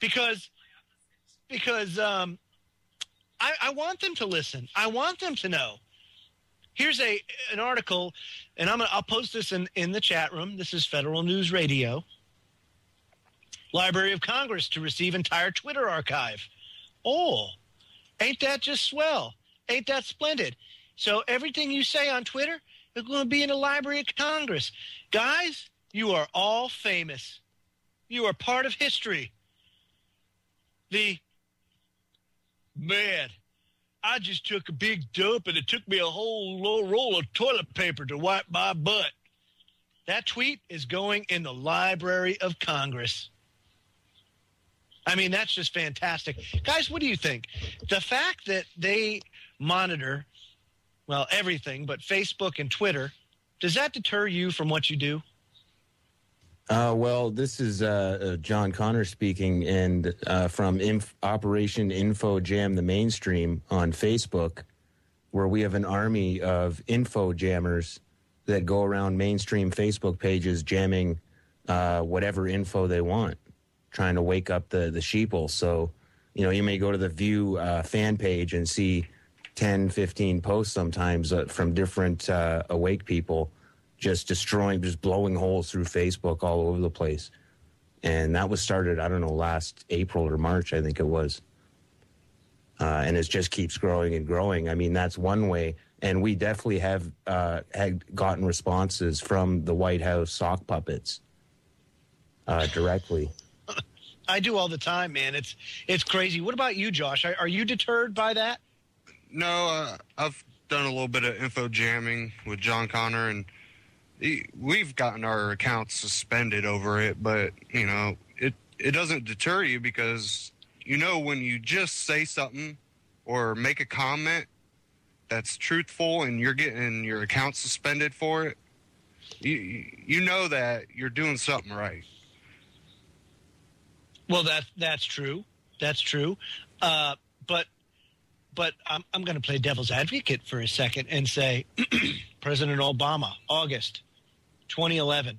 Because I want them to listen. I want them to know. Here's an article, and I'll post this in the chat room. This is Federal News Radio. Library of Congress to receive entire Twitter archive. Oh, ain't that just swell? Ain't that splendid? So everything you say on Twitter is going to be in the Library of Congress. Guys, you are all famous. You are part of history. Man, I just took a big dump and it took me a whole roll of toilet paper to wipe my butt. That tweet is going in the Library of Congress. I mean, that's just fantastic. Guys, what do you think? The fact that they monitor, well, everything, but Facebook and Twitter, does that deter you from what you do? Well, this is John Connor speaking, and from Operation Info Jam the Mainstream on Facebook, where we have an army of info jammers that go around mainstream Facebook pages jamming whatever info they want, trying to wake up the sheeple. So, you know, you may go to the View fan page and see 10, 15 posts sometimes from different awake people just blowing holes through Facebook all over the place. And that was started, I don't know, last April or March, I think it was. And it just keeps growing and growing. I mean, that's one way. And we definitely have had gotten responses from the White House sock puppets directly. I do all the time, man. It's crazy. What about you, Josh? Are you deterred by that? No, I've done a little bit of info jamming with John Connor, and we've gotten our accounts suspended over it, but, you know, it doesn't deter you because, you know, when you just say something or make a comment that's truthful and you're getting your account suspended for it, you know that you're doing something right. Well, that's true. That's true. But I'm going to play devil's advocate for a second and say President Obama, August 2011.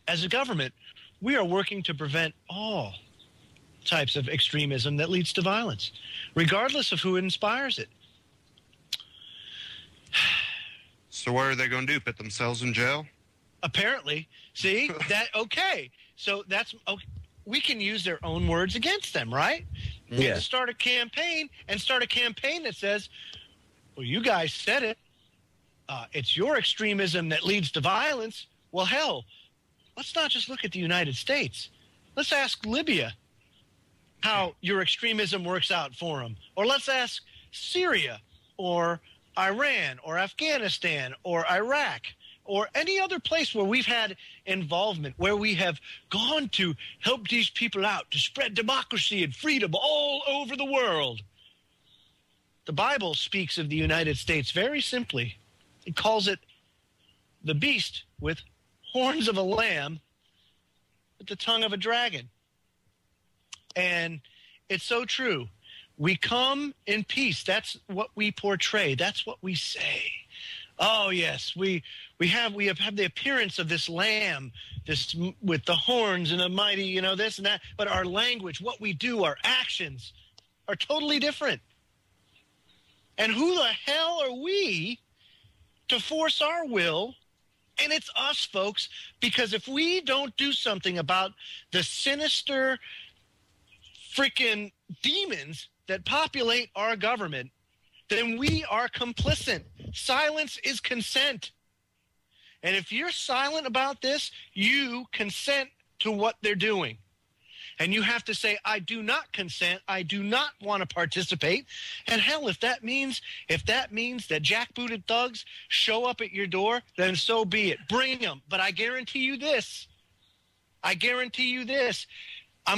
As a government, we are working to prevent all types of extremism that leads to violence, regardless of who inspires it. So what are they going to do? Put themselves in jail? Apparently. See? Okay. So that's okay. We can use their own words against them, right? Yeah. And start a campaign that says, well, you guys said it. It's your extremism that leads to violence. Well, hell, let's not just look at the United States. Let's ask Libya how your extremism works out for them. Or let's ask Syria or Iran or Afghanistan or Iraq or any other place where we've had involvement, where we have gone to help these people out, to spread democracy and freedom all over the world. The Bible speaks of the United States very simply. It calls it the beast with horns of a lamb, with the tongue of a dragon. And it's so true. We come in peace. That's what we portray. That's what we say. Oh, yes, we have the appearance of this lamb, this with the horns and a mighty, you know, this and that. But our language, what we do, our actions are totally different. And who the hell are we to force our will? And it's us, folks, because if we don't do something about the sinister freaking demons that populate our government, then we are complicit. Silence is consent. And if you're silent about this, you consent to what they're doing. And you have to say, I do not consent. I do not want to participate. And hell, if that means that jackbooted thugs show up at your door, then so be it. Bring them. But I guarantee you this. I'm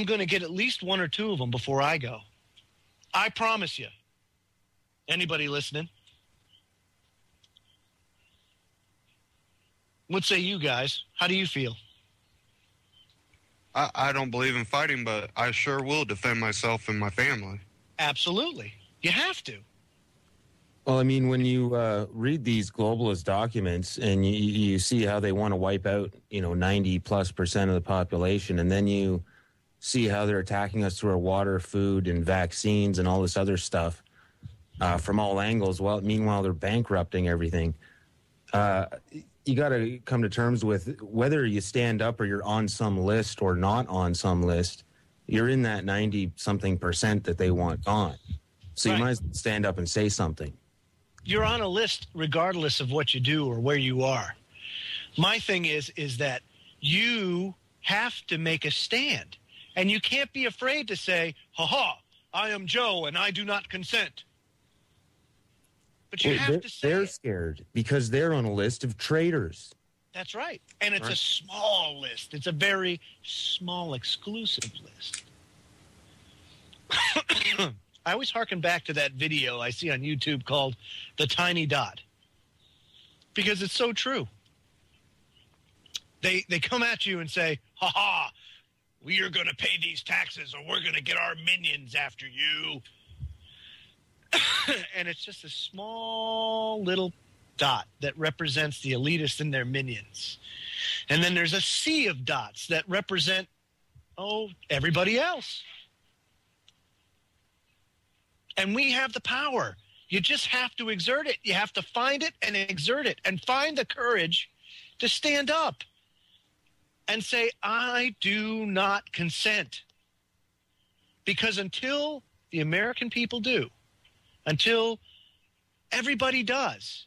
going to get at least one or two of them before I go. I promise you. Anybody listening? What say you guys? How do you feel? I don't believe in fighting, but I sure will defend myself and my family. Absolutely. You have to. Well, I mean, when you read these globalist documents and you see how they want to wipe out, 90+% of the population, and then you see how they're attacking us through our water, food, and vaccines and all this other stuff from all angles. Well, meanwhile, they're bankrupting everything. You got to come to terms with whether you stand up or you're on some list or not on some list. You're in that 90-something% that they want gone. So you might as well stand up and say something. You're on a list regardless of what you do or where you are. My thing is that you have to make a stand. And you can't be afraid to say, ha, I am Joe and I do not consent. But you have to say they're scared because they're on a list of traitors. That's right. And it's a small list. It's a very small, exclusive list. I always harken back to that video I see on YouTube called The Tiny Dot. Because it's so true. They come at you and say, ha, we are going to pay these taxes or we're going to get our minions after you. And it's just a small little dot that represents the elitists and their minions. And then there's a sea of dots that represent, everybody else. And we have the power. You just have to exert it. You have to find it and exert it and find the courage to stand up and say, I do not consent. Because until the American people do, until everybody does,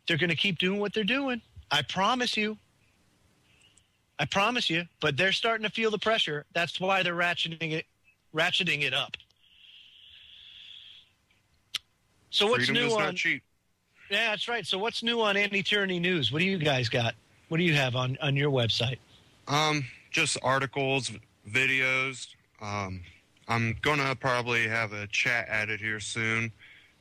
they're going to keep doing what they're doing. I promise you. But they're starting to feel the pressure. That's why they're ratcheting it up. So what's Freedom new is on? not cheap. Yeah, that's right. So what's new on Anti-Tyranny News? What do you guys got? What do you have on your website? Just articles, videos. I'm gonna probably have a chat added here soon,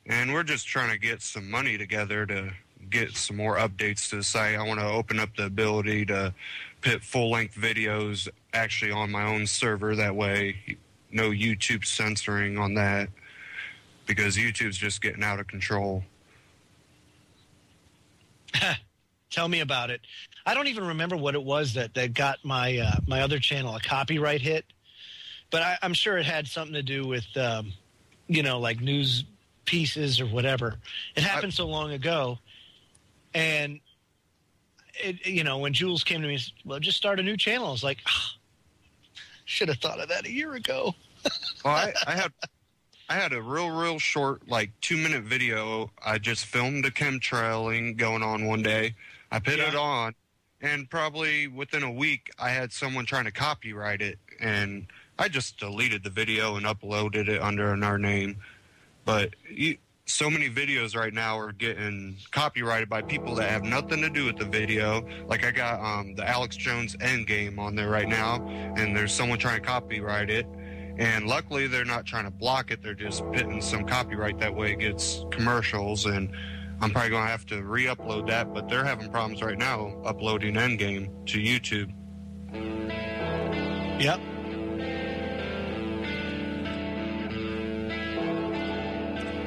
and we're just trying to get some money together to get some more updates to the site. I want to open up the ability to put full-length videos actually on my own server. That way, no YouTube censoring on that, because YouTube's just getting out of control. Tell me about it. I don't even remember what it was that got my my other channel a copyright hit, but I'm sure it had something to do with like news pieces or whatever. It happened so long ago, and when Jules came to me and said, well, just start a new channel. I was like, should have thought of that a year ago. I had a real short, 2-minute video. I just filmed the chemtrailing going on one day. I put it on, and probably within a week, I had someone trying to copyright it, and I just deleted the video and uploaded it under our name. But so many videos right now are getting copyrighted by people that have nothing to do with the video. Like I got the Alex Jones Endgame on there right now, and there's someone trying to copyright it. And luckily, they're not trying to block it. They're just putting some copyright. That way it gets commercials. And I'm probably going to have to re-upload that. But they're having problems right now uploading Endgame to YouTube. Yep.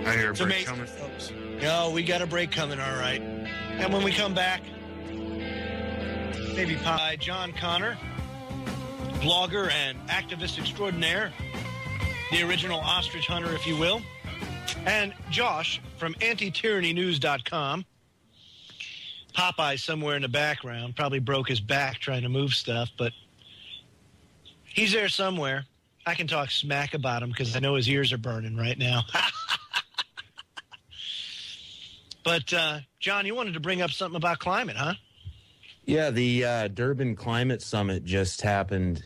I hear a It's break amazing, coming. folks. No, we got a break coming, all right. And when we come back, maybe by John Connor, blogger and activist extraordinaire, the original ostrich hunter, if you will, and Josh from antityrannynews.com. Popeye's somewhere in the background, probably broke his back trying to move stuff, but he's there somewhere. I can talk smack about him because I know his ears are burning right now. But, John, you wanted to bring up something about climate, huh? Yeah, the Durban Climate Summit just happened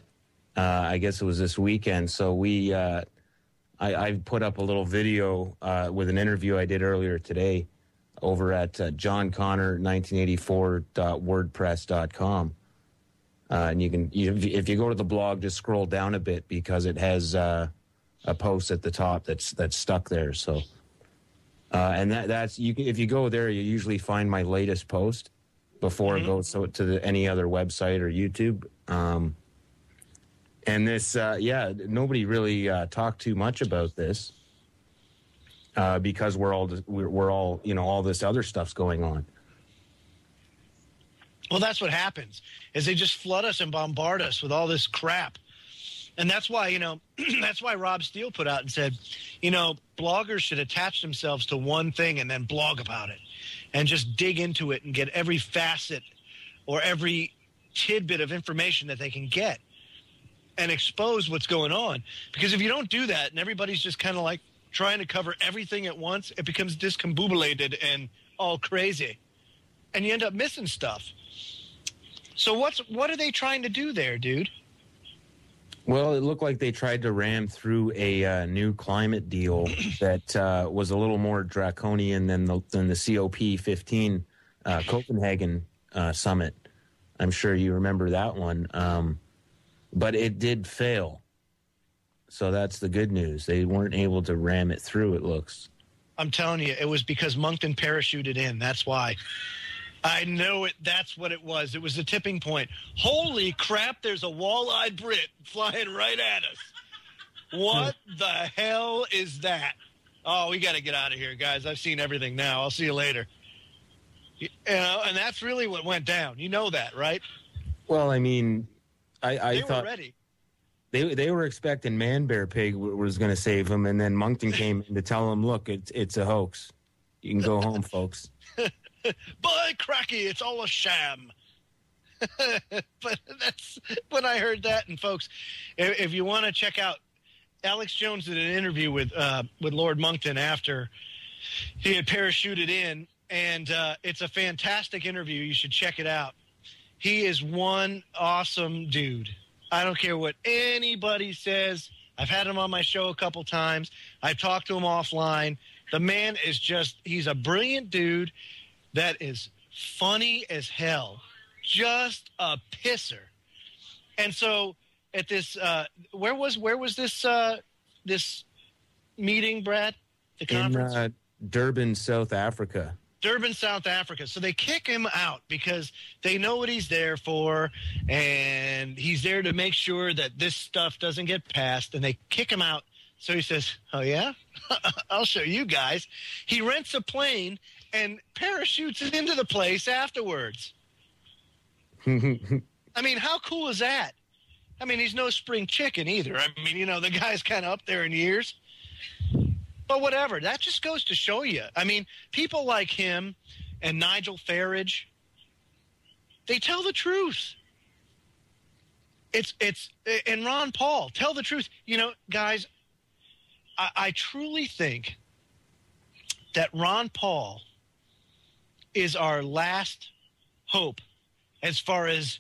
I guess it was this weekend. So I put up a little video with an interview I did earlier today over at johnconnor1984.wordpress.com. And you can, if you go to the blog, just scroll down a bit because it has a post at the top that's stuck there. So, and that's if you go there, you usually find my latest post before it goes to any other website or YouTube. And this, nobody really talked too much about this because we're all, all this other stuff's going on. Well, that's what happens is they just flood us and bombard us with all this crap. And that's why, that's why Rob Steele put out and said, bloggers should attach themselves to one thing and then blog about it and just dig into it and get every facet or every tidbit of information that they can get and expose what's going on. Because if you don't do that and everybody's just kind of like trying to cover everything at once, it becomes discombobulated and all crazy. And you end up missing stuff. So what are they trying to do there, dude? Well, it looked like they tried to ram through a new climate deal that was a little more draconian than the COP15 Copenhagen summit. I'm sure you remember that one. But it did fail. So that's the good news. They weren't able to ram it through, it looks. I'm telling you, it was because Moncton parachuted in. That's why. I know it. That's what it was. It was the tipping point. Holy crap, there's a walleye Brit flying right at us. What the hell is that? Oh, we got to get out of here, guys. I've seen everything now. I'll see you later. And that's really what went down. You know that, right? Well, I mean, I thought were ready. They were expecting Man Bear Pig was going to save him, and then Moncton came in to tell him, look, it's a hoax. You can go home, folks. By cracky, it's all a sham. But that's when I heard that. And folks, if you want to check out, Alex Jones did an interview with Lord Moncton after he had parachuted in, and it's a fantastic interview. You should check it out. He is one awesome dude. I don't care what anybody says. I've had him on my show a couple times. I've talked to him offline. The man is he's a brilliant dude. That is funny as hell. Just a pisser. And so at this, where was this meeting, Brad? The conference? In Durban, South Africa. Durban, South Africa. So they kick him out because they know what he's there for, and he's there to make sure that this stuff doesn't get passed, and they kick him out. So he says, oh, yeah? I'll show you guys. He rents a plane and parachutes into the place afterwards. I mean, how cool is that? I mean, he's no spring chicken either. I mean, the guy's kind of up there in years. But whatever. That just goes to show you. I mean, people like him and Nigel Farage, they tell the truth. And Ron Paul, tell the truth. Guys, I truly think that Ron Paul is our last hope as far as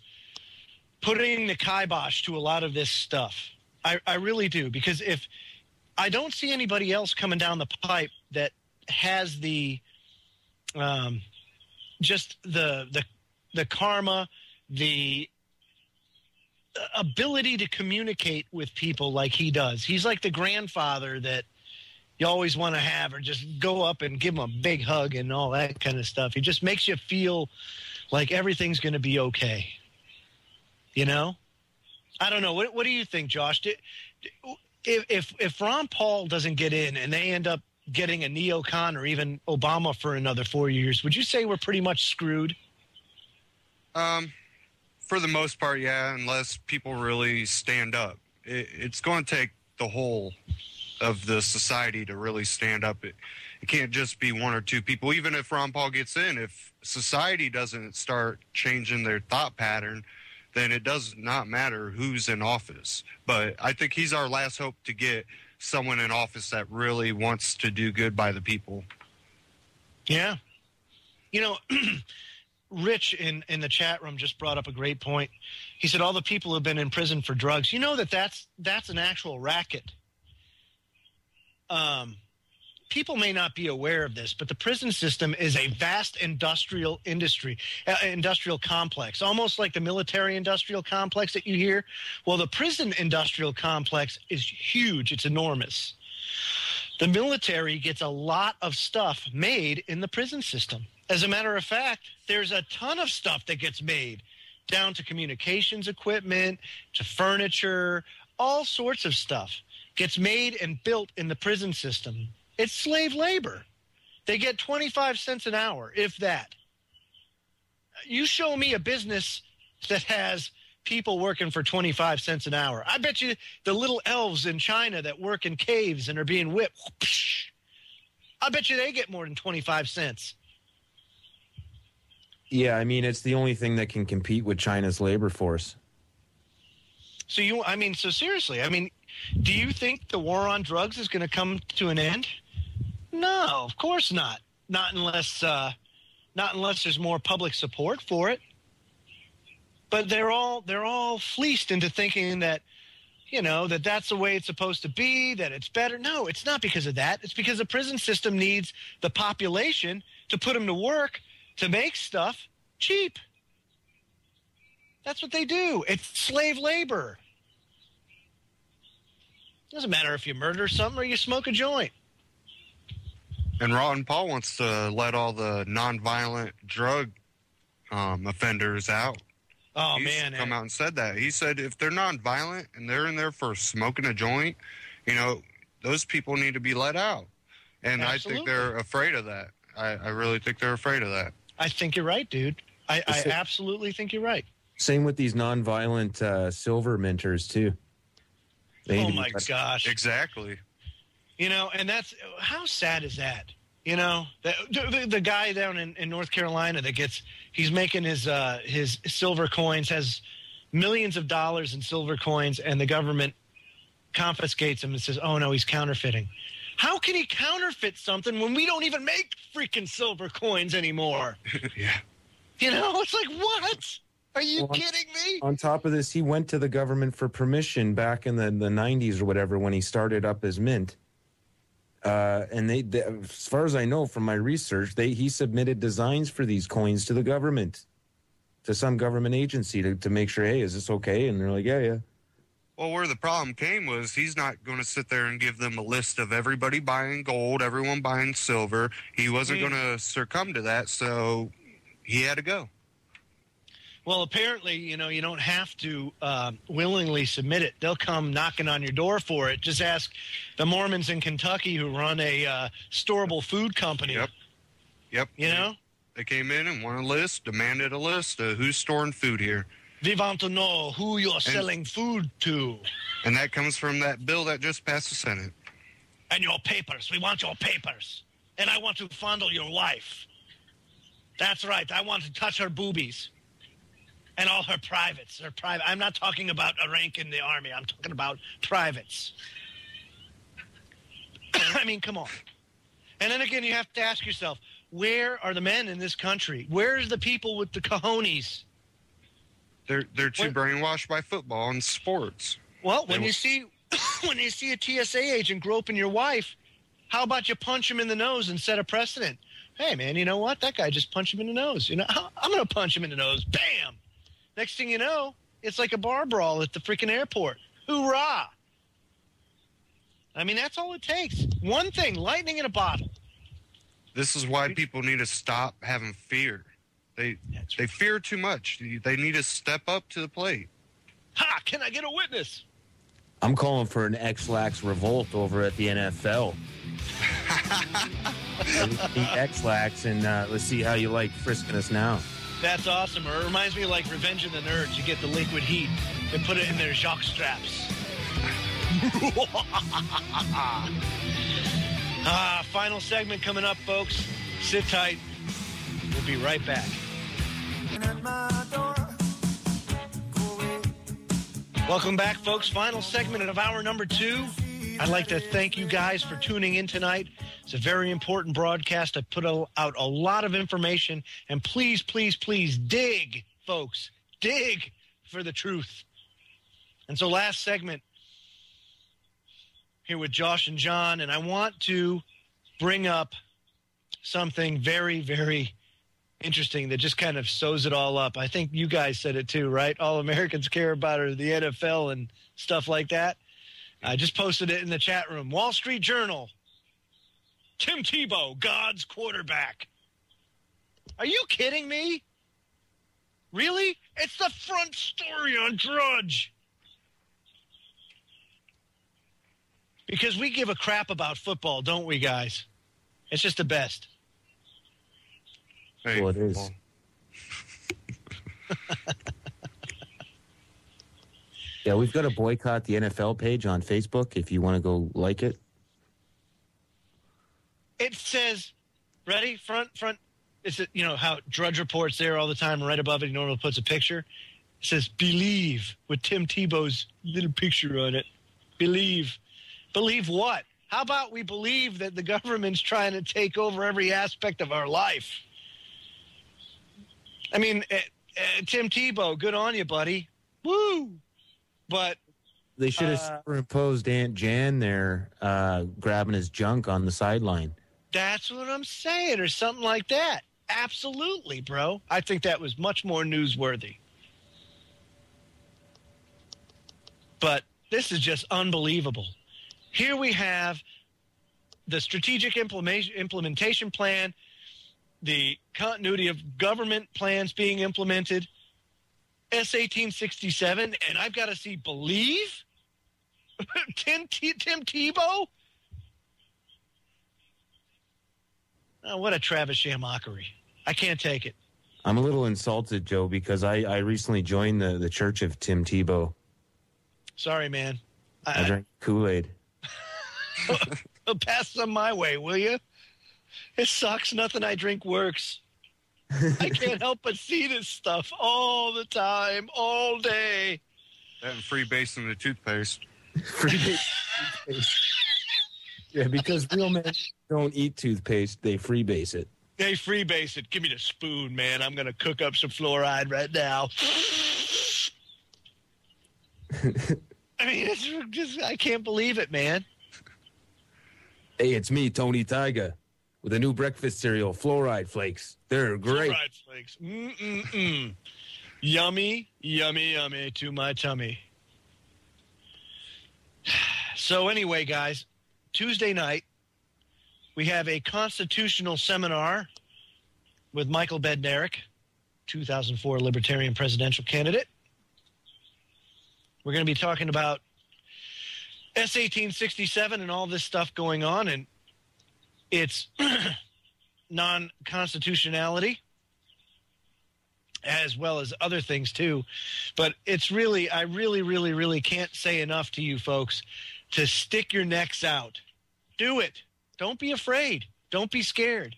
putting the kibosh to a lot of this stuff. I really do, because if I don't see anybody else coming down the pipe that has the just the karma, the ability to communicate with people like he does. He's like the grandfather that you always want to have, or just go up and give him a big hug and all that kind of stuff. He just makes you feel like everything's going to be okay. I don't know. What do you think, Josh? If Ron Paul doesn't get in and they end up getting a neocon or even Obama for another 4 years, would you say we're pretty much screwed? For the most part, yeah, unless people really stand up. It's going to take the whole of the society to really stand up. It can't just be one or two people. Even if Ron Paul gets in, if society doesn't start changing their thought pattern, then it does not matter who's in office. But I think he's our last hope to get someone in office that really wants to do good by the people. Yeah. Rich in the chat room just brought up a great point. He said all the people who've been in prison for drugs. You know that's an actual racket. People may not be aware of this, but the prison system is a vast industrial complex, almost like the military industrial complex that you hear. Well, the prison industrial complex is huge. It's enormous. The military gets a lot of stuff made in the prison system. As a matter of fact, there's a ton of stuff that gets made, down to communications equipment, to furniture, all sorts of stuff gets made and built in the prison system. It's slave labor. They get 25 cents an hour, if that. You show me a business that has people working for 25 cents an hour. I bet you the little elves in China that work in caves and are being whipped, I bet you they get more than 25 cents. Yeah, I mean, it's the only thing that can compete with China's labor force. So seriously, do you think the war on drugs is going to come to an end? No, of course not. Not unless there's more public support for it. But they're all fleeced into thinking that, that's the way it's supposed to be, that it's better. No, it's not because of that. It's because the prison system needs the population to put them to work to make stuff cheap. That's what they do. It's slave labor. Doesn't matter if you murder something or you smoke a joint. And Ron Paul wants to let all the nonviolent drug offenders out. Oh, He's man. come out and said that. He said if they're nonviolent and they're in there for smoking a joint, those people need to be let out. And Absolutely. I think they're afraid of that. I really think they're afraid of that. I think you're right, dude. I absolutely think you're right. Same with these nonviolent silver minters, too. Oh, my gosh. Exactly. And that's – how sad is that? The guy down in North Carolina that he's making his silver coins, has millions of dollars in silver coins, and the government confiscates him and says, oh, no, he's counterfeiting. How can he counterfeit something when we don't even make freaking silver coins anymore? Yeah. It's like, what? Are you kidding me? On top of this, he went to the government for permission back in the 90s or whatever when he started up his mint. And they, as far as I know from my research, he submitted designs for these coins to the government, to some government agency to make sure, hey, is this okay? And they're like, yeah. Well, where the problem came was he's not going to sit there and give them a list of everybody buying gold, everyone buying silver. He wasn't going to succumb to that, so he had to go. Well, apparently, you don't have to willingly submit it. They'll come knocking on your door for it. Just ask the Mormons in Kentucky who run a storable food company. Yep. They came in and wanted a list, demanded a list of who's storing food here. We want to know who you're selling food to. And that comes from that bill that just passed the Senate. And your papers. We want your papers. And I want to fondle your wife. That's right. I want to touch her boobies. And all her privates. I'm not talking about a rank in the Army. I'm talking about privates. Come on. And then again, you have to ask yourself, where are the men in this country? Where's the people with the cojones? They're too brainwashed by football and sports. Well, when you see a TSA agent groping your wife, how about you punch him in the nose and set a precedent? Hey, man, you know what? That guy just punched him in the nose. I'm going to punch him in the nose. Bam! Next thing you know, it's like a bar brawl at the freaking airport. Hoorah! That's all it takes. One thing, lightning in a bottle. This is why people need to stop having fear. They fear too much. They need to step up to the plate. Ha! Can I get a witness? I'm calling for an X-Lax revolt over at the NFL. X-Lax, and let's see how you like frisking us now. That's awesome. It reminds me of like Revenge of the Nerds. You get the liquid heat and put it in their jock straps. Final segment coming up, folks. Sit tight. We'll be right back. Welcome back, folks. Final segment of hour number 2. I'd like to thank you guys for tuning in tonight. It's a very important broadcast. I put out a lot of information, and please, please, please dig, folks. Dig for the truth. And so last segment here with Josh and John, and I want to bring up something very, very interesting that just kind of sews it all up. I think you guys said it too, right? All Americans care about are the NFL and stuff like that. I just posted it in the chat room. Wall Street Journal. Tim Tebow, God's quarterback. Are you kidding me? Really? It's the front story on Drudge. Because we give a crap about football, don't we, guys? It's just the best. Hey, Well, it is. Yeah, we've got to boycott the NFL page on Facebook if you want to go like it. It says, ready? Front. It's, you know, how Drudge Report's there all the time, and right above it, he normally puts a picture. It says, believe, with Tim Tebow's little picture on it. Believe. Believe what? How about we believe that the government's trying to take over every aspect of our life? I mean, Tim Tebow, good on you, buddy. Woo! But They should have superimposed Aunt Jan there grabbing his junk on the sideline. that's what I'm saying, or something like that. Absolutely, bro. I think that was much more newsworthy. But this is just unbelievable. Here we have the strategic implementation plan, the continuity of government plans being implemented, S-1867, and I've got to see believe? Tim Tebow? Oh, what a Travis mockery. I can't take it. I'm a little insulted, Joe, because I recently joined the Church of Tim Tebow. Sorry, man. I drank Kool-Aid. Pass some my way, will you? It sucks. Nothing I drink works. I can't help but see this stuff all the time, all day. That and freebasing the toothpaste. Toothpaste. Yeah, because real men don't eat toothpaste. They freebase it. They freebase it. Give me the spoon, man. I'm going to cook up some fluoride right now. I mean, it's just, I can't believe it, man. Hey, it's me, Tony Tiger, with a new breakfast cereal, Fluoride Flakes. They're great. Fluoride flakes. Mm-mm-mm. Yummy, yummy, yummy to my tummy. So anyway, guys, Tuesday night, we have a constitutional seminar with Michael Bednarik, 2004 Libertarian presidential candidate. We're going to be talking about S-1867 and all this stuff going on, and its non-constitutionality, as well as other things too. But it's really, I really, really, really can't say enough to you folks to stick your necks out. Do it. Don't be afraid. Don't be scared.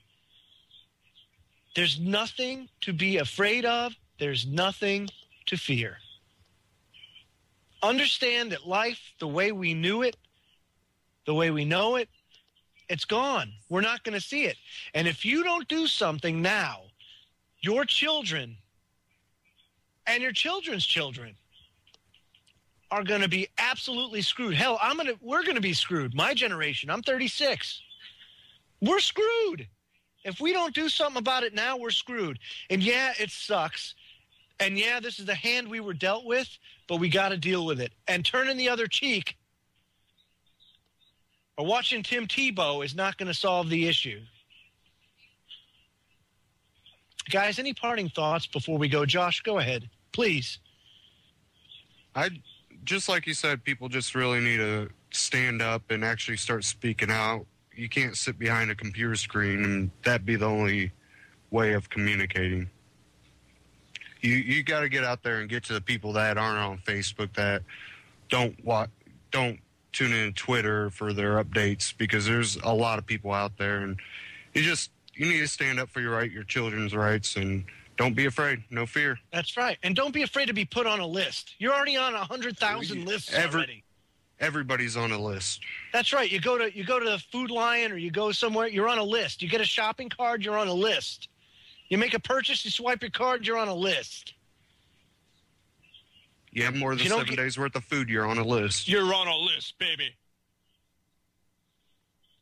There's nothing to be afraid of. There's nothing to fear. Understand that life, the way we knew it, the way we know it, it's gone. We're not going to see it. And if you don't do something now, your children and your children's children are going to be absolutely screwed. Hell, we're going to be screwed. My generation, I'm 36. We're screwed. If we don't do something about it now, we're screwed. And yeah, it sucks. And yeah, this is the hand we were dealt with, but we got to deal with it. And turning the other cheek or watching Tim Tebow is not going to solve the issue. Guys, any parting thoughts before we go? Josh, go ahead, please. Just like you said, people just really need to stand up and actually start speaking out. You can't sit behind a computer screen and that be the only way of communicating. You got to get out there and get to the people that aren't on Facebook, that don't tune in Twitter for their updates, because there's a lot of people out there, and you need to stand up for your children's rights, and don't be afraid. No fear. That's right. And don't be afraid to be put on a list. You're already on 100,000 lists already. Everybody's on a list. That's right. You go to the Food Lion or you go somewhere, you're on a list. You get a shopping card, you're on a list. You make a purchase, you swipe your card, you're on a list. You have more than 7 days worth of food, you're on a list. You're on a list, baby.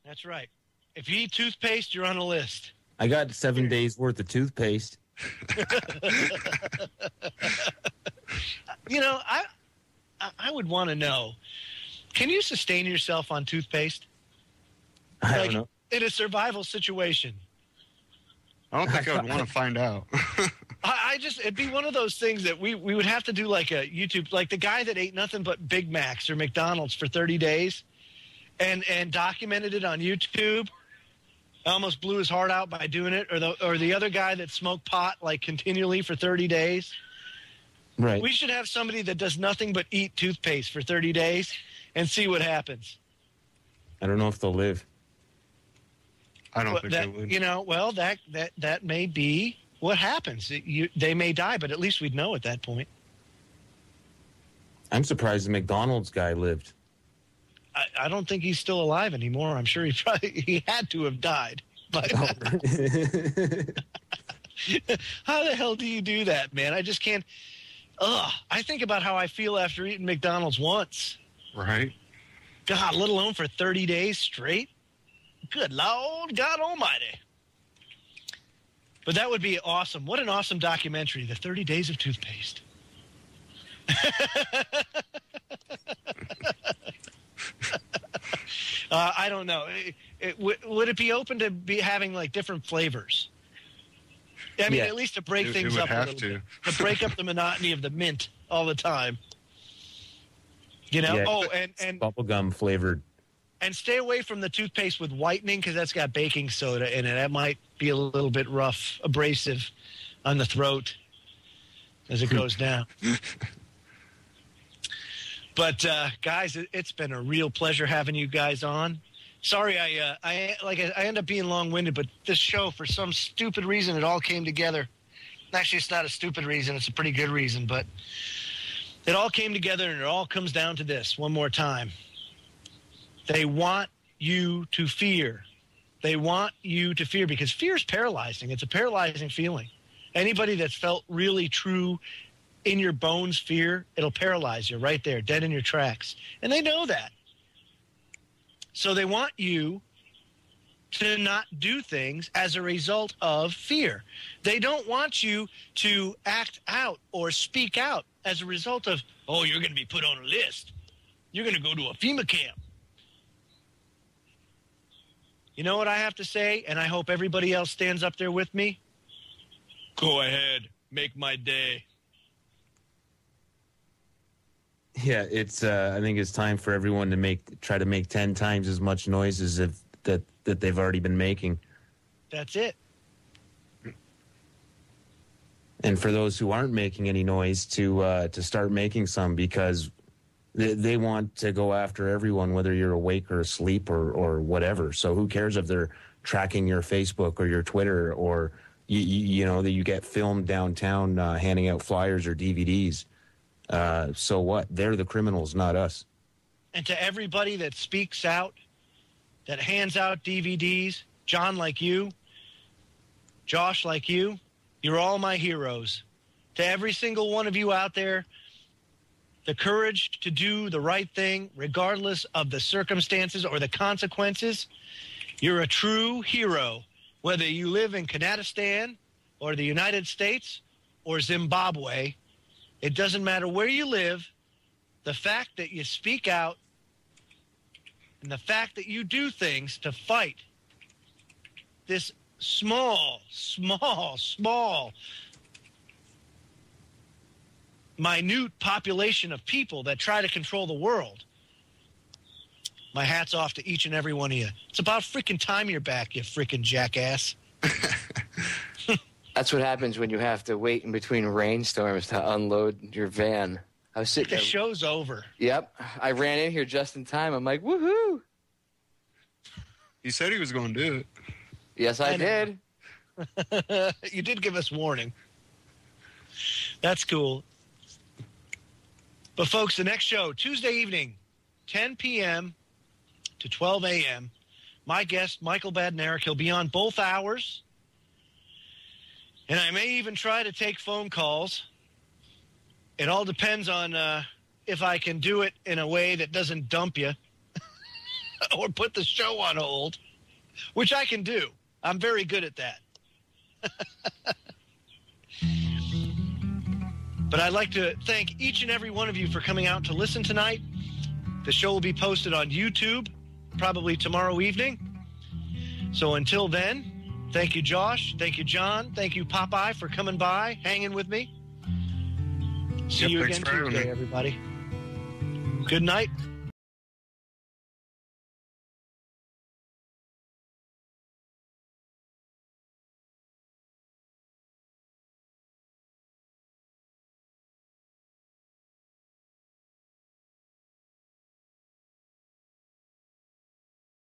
That's right. If you eat toothpaste, you're on a list. I got 7 days worth of toothpaste. You know, I would want to know, can you sustain yourself on toothpaste? I don't know. In a survival situation. I don't think I would want to find out. It'd be one of those things that we would have to do like a YouTube, like the guy that ate nothing but Big Macs or McDonald's for 30 days and documented it on YouTube. Almost blew his heart out by doing it. Or the other guy that smoked pot like continually for 30 days. Right. We should have somebody that does nothing but eat toothpaste for 30 days and see what happens. I don't know if they'll live. I don't think they would. You know, well, that may be what happens. They may die, but at least we'd know at that point. I'm surprised the McDonald's guy lived. I don't think he's still alive anymore. I'm sure he had to have died. But how the hell do you do that, man? I just can't. I think about how I feel after eating McDonald's once. Right. God, let alone for 30 days straight. Good Lord, God Almighty. But that would be awesome. What an awesome documentary, The 30 Days of Toothpaste. I don't know. Would it be open to be having like different flavors? I mean, at least to break things up a little bit. To break up the monotony of the mint all the time. You know? Yeah, and bubblegum flavored. And stay away from the toothpaste with whitening because that's got baking soda in it. That might be a little bit rough, abrasive on the throat as it goes down. But, guys, it's been a real pleasure having you guys on. Sorry, I end up being long-winded, but this show, for some stupid reason, it all came together. Actually, it's not a stupid reason. It's a pretty good reason, but it all came together, and it all comes down to this one more time. They want you to fear. They want you to fear because fear is paralyzing. It's a paralyzing feeling. Anybody that's felt really true in your bones fear, it'll paralyze you right there, dead in your tracks. And they know that. So they want you to not do things as a result of fear. They don't want you to act out or speak out as a result of, oh, you're going to be put on a list. You're going to go to a FEMA camp. You know what I have to say? And I hope everybody else stands up there with me. Go ahead. Make my day. Yeah, it's. I think it's time for everyone to try to make 10 times as much noise as that they've already been making. That's it. And for those who aren't making any noise, to start making some because they want to go after everyone, whether you're awake or asleep or whatever. So who cares if they're tracking your Facebook or your Twitter or you know that you get filmed downtown handing out flyers or DVDs. So what? They're the criminals, not us. And to everybody that speaks out, that hands out DVDs, John like you, Josh like you, you're all my heroes. To every single one of you out there, the courage to do the right thing, regardless of the circumstances or the consequences, you're a true hero. Whether you live in Kanadistan or the United States or Zimbabwe, it doesn't matter where you live. The fact that you speak out and the fact that you do things to fight this small, minute population of people that try to control the world. My hat's off to each and every one of you. It's about freaking time you're back, you freaking jackass. That's what happens when you have to wait in between rainstorms to unload your van. I was sitting The there. show's over. Yep. I ran in here just in time. I'm like, woohoo. He said he was going to do it. Yes, I did. You did give us warning. That's cool. But folks, the next show, Tuesday evening, 10 p.m. to 12 a.m. My guest, Michael Badnarik, he'll be on both hours. And I may even try to take phone calls. It all depends on if I can do it in a way that doesn't dump you or put the show on hold, which I can do. I'm very good at that. But I'd like to thank each and every one of you for coming out to listen tonight. The show will be posted on YouTube probably tomorrow evening. So until then, thank you, Josh. Thank you, John. Thank you, Popeye, for coming by, hanging with me. See you again Tuesday, everybody. Good night.